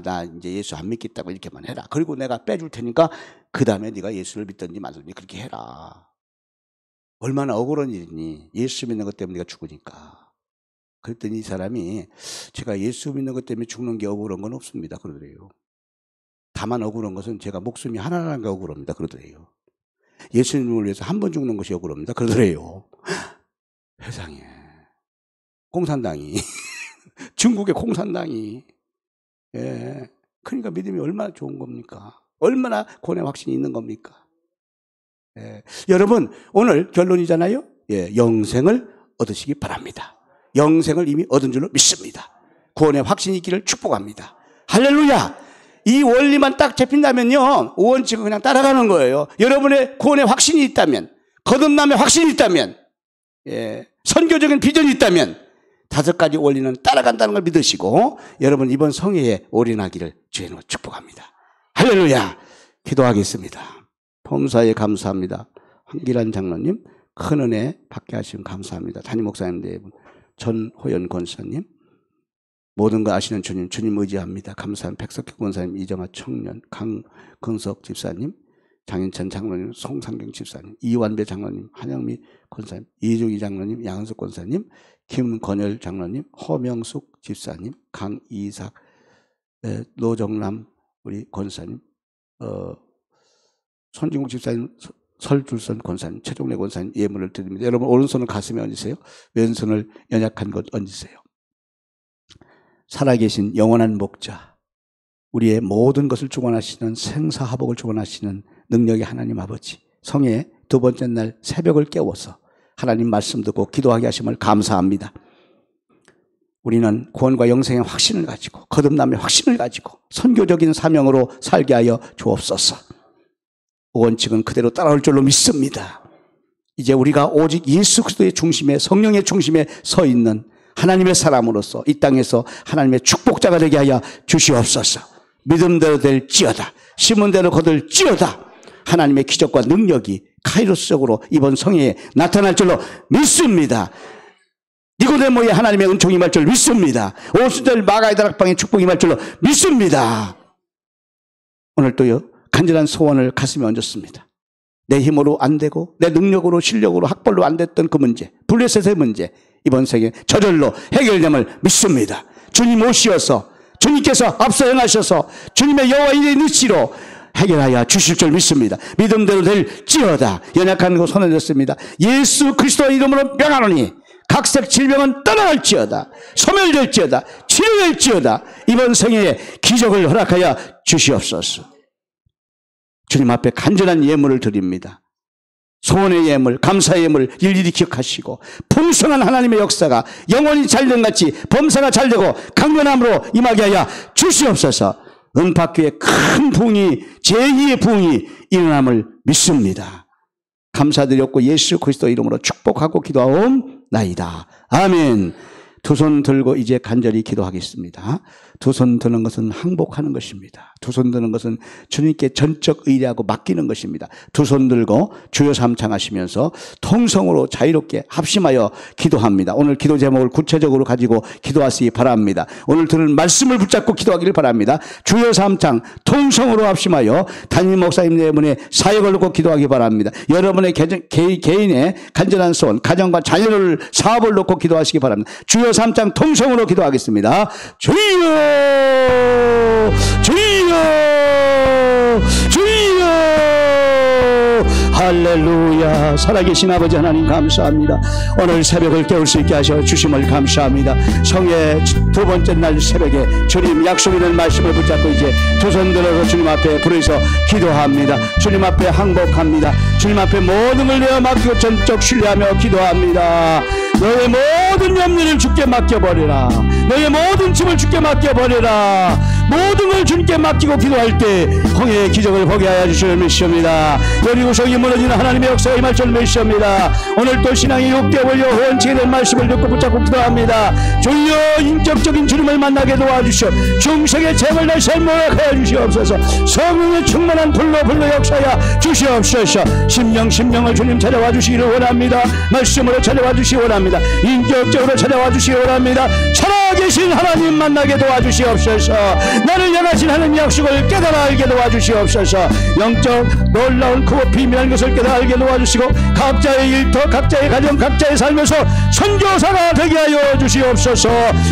[SPEAKER 2] 나 이제 예수 안 믿겠다고 이렇게만 해라. 그리고 내가 빼줄 테니까 그 다음에 네가 예수를 믿든지 말든지 그렇게 해라. 얼마나 억울한 일이니. 예수 믿는 것 때문에 네가 죽으니까. 그랬더니 이 사람이 제가 예수 믿는 것 때문에 죽는 게 억울한 건 없습니다. 그러더래요. 다만 억울한 것은 제가 목숨이 하나라는 게 억울합니다. 그러더래요. 예수님을 위해서 한 번 죽는 것이 억울합니다. 그러더래요. 세상에. 공산당이. 중국의 공산당이. 예. 그러니까 믿음이 얼마나 좋은 겁니까? 얼마나 구원의 확신이 있는 겁니까? 예. 여러분, 오늘 결론이잖아요? 예. 영생을 얻으시기 바랍니다. 영생을 이미 얻은 줄로 믿습니다. 구원의 확신이 있기를 축복합니다. 할렐루야! 이 원리만 딱 잡힌다면요, 우원칙은 그냥 따라가는 거예요. 여러분의 구원의 확신이 있다면, 거듭남의 확신이 있다면, 예. 선교적인 비전이 있다면, 5가지 원리는 따라간다는 걸 믿으시고 여러분 이번 성회에 올인하기를 주의 이름으로 축복합니다. 할렐루야. 기도하겠습니다. 범사에 감사합니다. 황기란 장로님 큰 은혜 받게 하시면 감사합니다. 담임 목사님 네 분, 전호연 권사님, 모든 거 아시는 주님 의지합니다. 감사합니다. 백석희 권사님, 이정아 청년, 강근석 집사님, 장인찬 장로님, 송상경 집사님, 이완배 장로님, 한영미 권사님, 이종희 장로님, 양은석 권사님, 김건열 장로님, 허명숙 집사님, 강이삭, 노정남 우리 권사님, 손진국 집사님, 설줄선 권사님, 최종래 권사님 예물을 드립니다. 여러분 오른손을 가슴에 얹으세요. 왼손을 연약한 곳 얹으세요. 살아계신 영원한 목자, 우리의 모든 것을 주관하시는 생사화복을 주관하시는 능력의 하나님 아버지, 성의 2번째 날 새벽을 깨워서 하나님 말씀 듣고 기도하게 하심을 감사합니다. 우리는 구원과 영생의 확신을 가지고 거듭남의 확신을 가지고 선교적인 사명으로 살게 하여 주옵소서. 원칙은 그대로 따라올 줄로 믿습니다. 이제 우리가 오직 예수 그리스도의 중심에, 성령의 중심에 서 있는 하나님의 사람으로서 이 땅에서 하나님의 축복자가 되게 하여 주시옵소서. 믿음대로 될지어다. 심은 대로 거둘지어다. 하나님의 기적과 능력이 카이로스적으로 이번 성회에 나타날 줄로 믿습니다. 니고데모의 하나님의 은총이 임할 줄 믿습니다. 오순절 마가의 다락방의 축복이 임할 줄로 믿습니다. 오늘 또요 간절한 소원을 가슴에 얹었습니다. 내 힘으로 안 되고 내 능력으로 실력으로 학벌로 안 됐던 그 문제, 블레셋의 문제, 이번 생에 저절로 해결됨을 믿습니다. 주님 오시어서 주님께서 앞서 행하셔서 주님의 여호와 일의 느시로 해결하여 주실 줄 믿습니다. 믿음대로 될지어다. 연약한 거 손에 졌습니다. 예수 그리스도의 이름으로 명하노니 각색 질병은 떠나갈지어다. 소멸될지어다. 치료될지어다. 이번 생애에 기적을 허락하여 주시옵소서. 주님 앞에 간절한 예물을 드립니다. 소원의 예물, 감사의 예물 일일이 기억하시고 풍성한 하나님의 역사가 영원히 잘된 같이 범사가 잘되고 강건함으로 임하게 하여 주시옵소서. 은박교의 큰 부흥이, 제2의 부흥이 일어남을 믿습니다. 감사드렸고 예수 그리스도 이름으로 축복하고 기도하옵나이다. 아멘. 두 손 들고 이제 간절히 기도하겠습니다. 두 손 드는 것은 항복하는 것입니다. 두 손 드는 것은 주님께 전적 의뢰하고 맡기는 것입니다. 두 손 들고 주여 삼창하시면서 통성으로 자유롭게 합심하여 기도합니다. 오늘 기도 제목을 구체적으로 가지고 기도하시기 바랍니다. 오늘 들은 말씀을 붙잡고 기도하기를 바랍니다. 주여 삼창 통성으로 합심하여 담임 목사님 내문에 사역을 놓고 기도하기 바랍니다. 여러분의 개인의 간절한 소원, 가정과 자녀를 사업을 놓고 기도하시기 바랍니다. 주여 삼창 통성으로 기도하겠습니다. 주여 주여 주여 할렐루야. 살아계신 아버지 하나님 감사합니다. 오늘 새벽을 깨울 수 있게 하셔 주심을 감사합니다. 성의 두 번째 날 새벽에 주님 약속이 된 말씀을 붙잡고 이제 두 손 들어서 주님 앞에 부르짖어 기도합니다. 주님 앞에 항복합니다. 주님 앞에 모든 걸 내어 맡기고 전적 신뢰하며 기도합니다. 너의 모든 염려를 주께 맡겨버려라. 너의 모든 짐을 주께 맡겨버려라. 모든 걸 주님께 맡기고 기도할 때 홍해의 기적을 보게 하여 주실 믿습니다. 여리고성이 무너지는 하나님의 역사가 임할 줄 믿습니다. 오늘 또 신앙의 6개월 후원치게 된 말씀을 듣고 붙잡고 기도합니다. 주여 인격적인 주님을 만나게 도와주시오. 중생의 재물 날 삶을 허락하여 주시옵소서. 성령의 충만한 불로 역사하여 주시옵소서. 심령을 주님 찾아와 주시기를 원합니다. 말씀으로 찾아와 주시기 원합니다. 인격적으로 찾아와 주시기 원합니다. 살아계신 하나님 만나게 도와주시옵소서. 나를 향하신 하나님 약속을 깨달아 알게 도와주시옵소서. 영적 놀라운 크고 비밀한 것을 깨달아 알게 도와주시고 각자의 일터, 각자의 가정, 각자의 삶에서 선교사가 되게 하여 주시옵소서.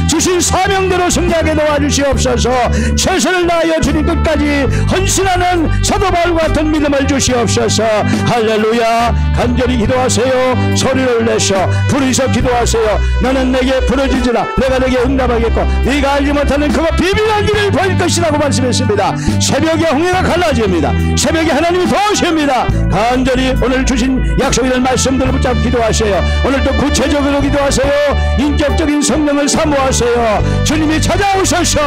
[SPEAKER 2] 주신 사명대로 승리하게 도와주시옵소서. 최선을 다하여 주님 끝까지 헌신하는 사도 바울과 같은 믿음을 주시옵소서. 할렐루야. 간절히 기도하세요. 소리를 내셔 부르짖어 기도하세요. 너는 내게 부르짖으라. 내가 내게 응답하겠고 네가 알지 못하는 그거 비밀한 길을 보일 것이라고 말씀했습니다. 새벽에 홍해가 갈라집니다. 새벽에 하나님이 도우십니다. 간절히 오늘 주신 약속이 될 말씀들을 붙잡고 기도하세요. 오늘도 구체적으로 기도하세요. 인격적인 성령을 사모하세요. 주님이 찾아오셔서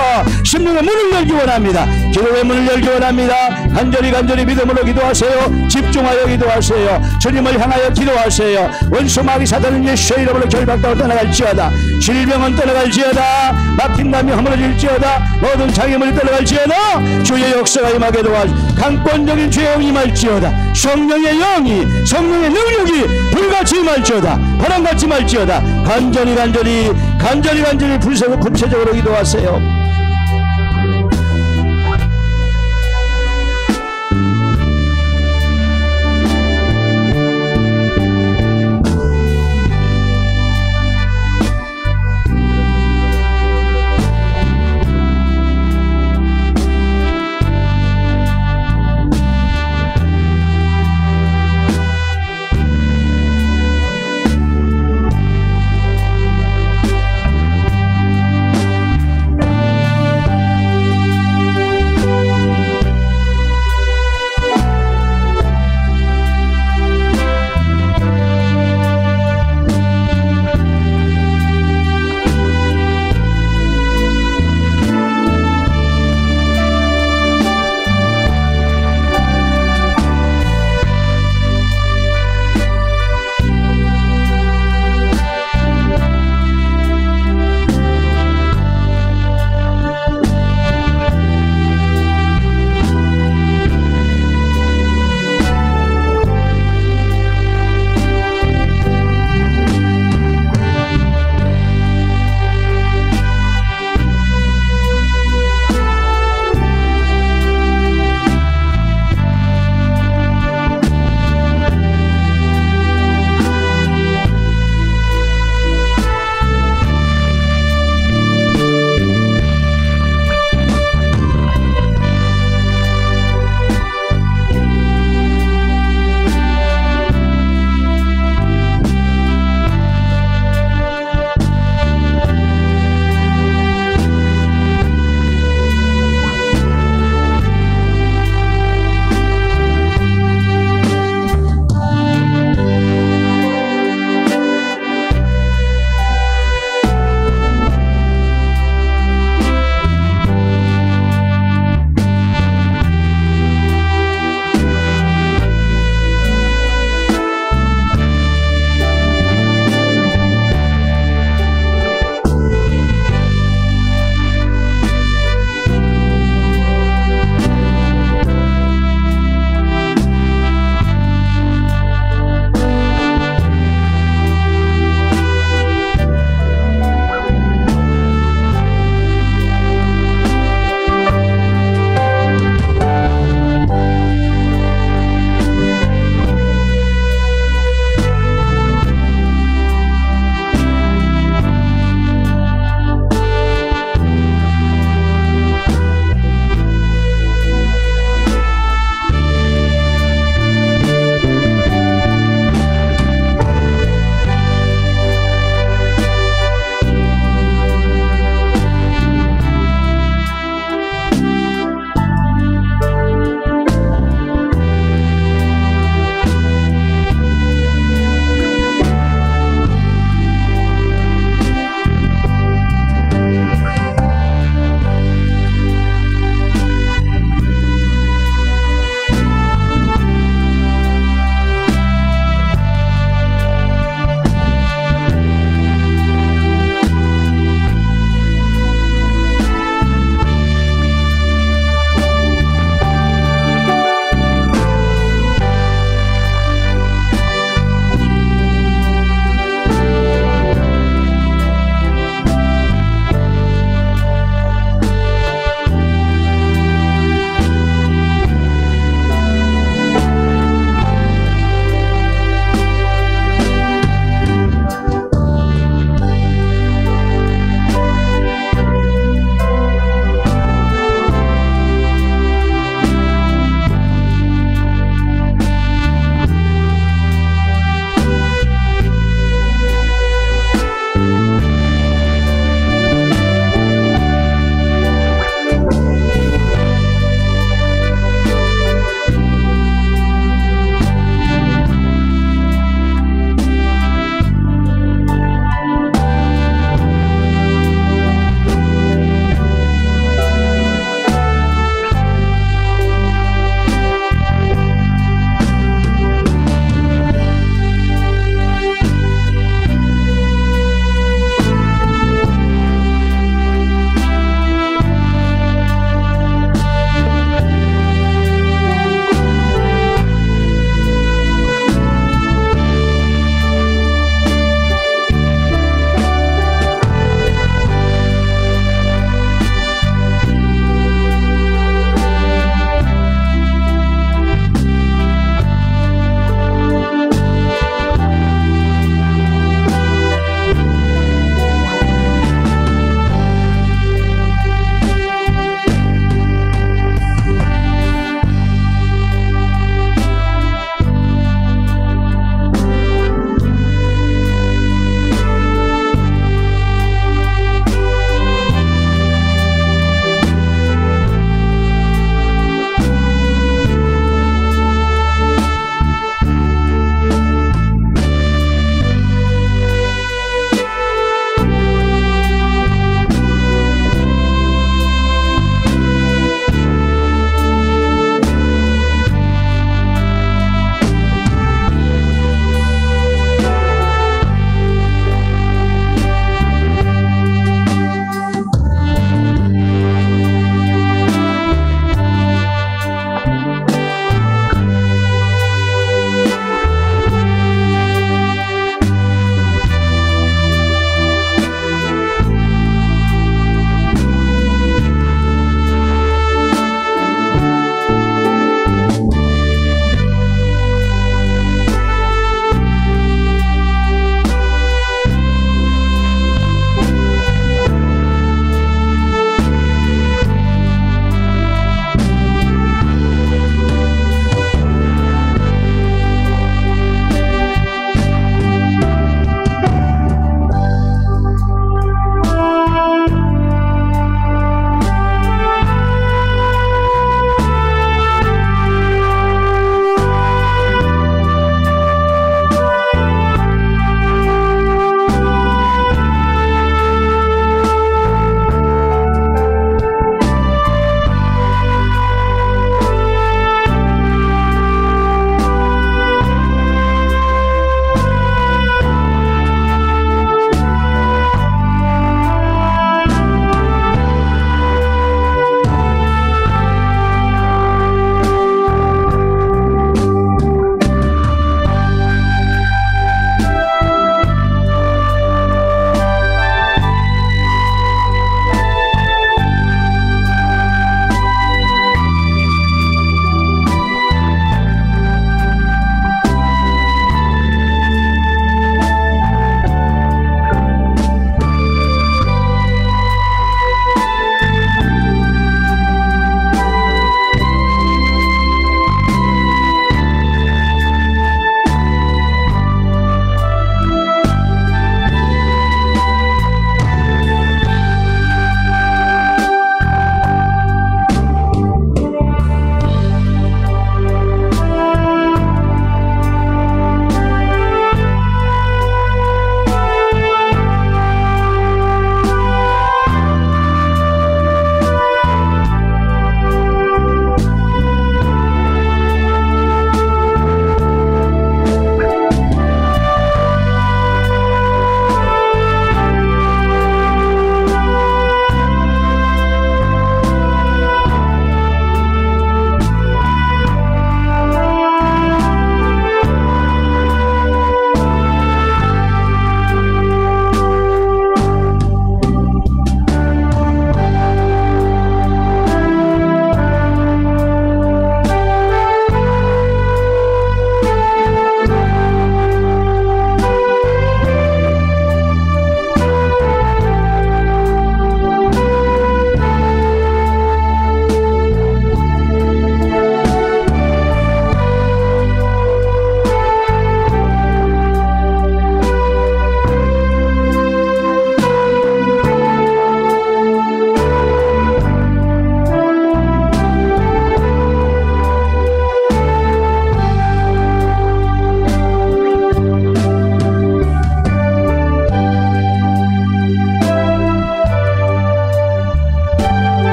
[SPEAKER 2] 심령의 문을 열기 원합니다. 기도의 문을 열기 원합니다. 간절히 믿음으로 기도하세요. 집중하여 기도하세요. 주님을 향하여 기도하세요. 원수 마귀 사단은 예수의 이름으로 결박하고 떠나갈지어다. 질병은 떠나갈지어다. 막힌 담이 허물어질지어다. 모든 장애물이 떠나갈지어다. 주의 역사가 임하게 도와주. 강권적인 주의 영이 임할지어다. 성령의 영이, 성령의 능력이 불같이 임할지어다. 바람같이 임할지어다. 간절히 불세고 구체적으로 기도하세요.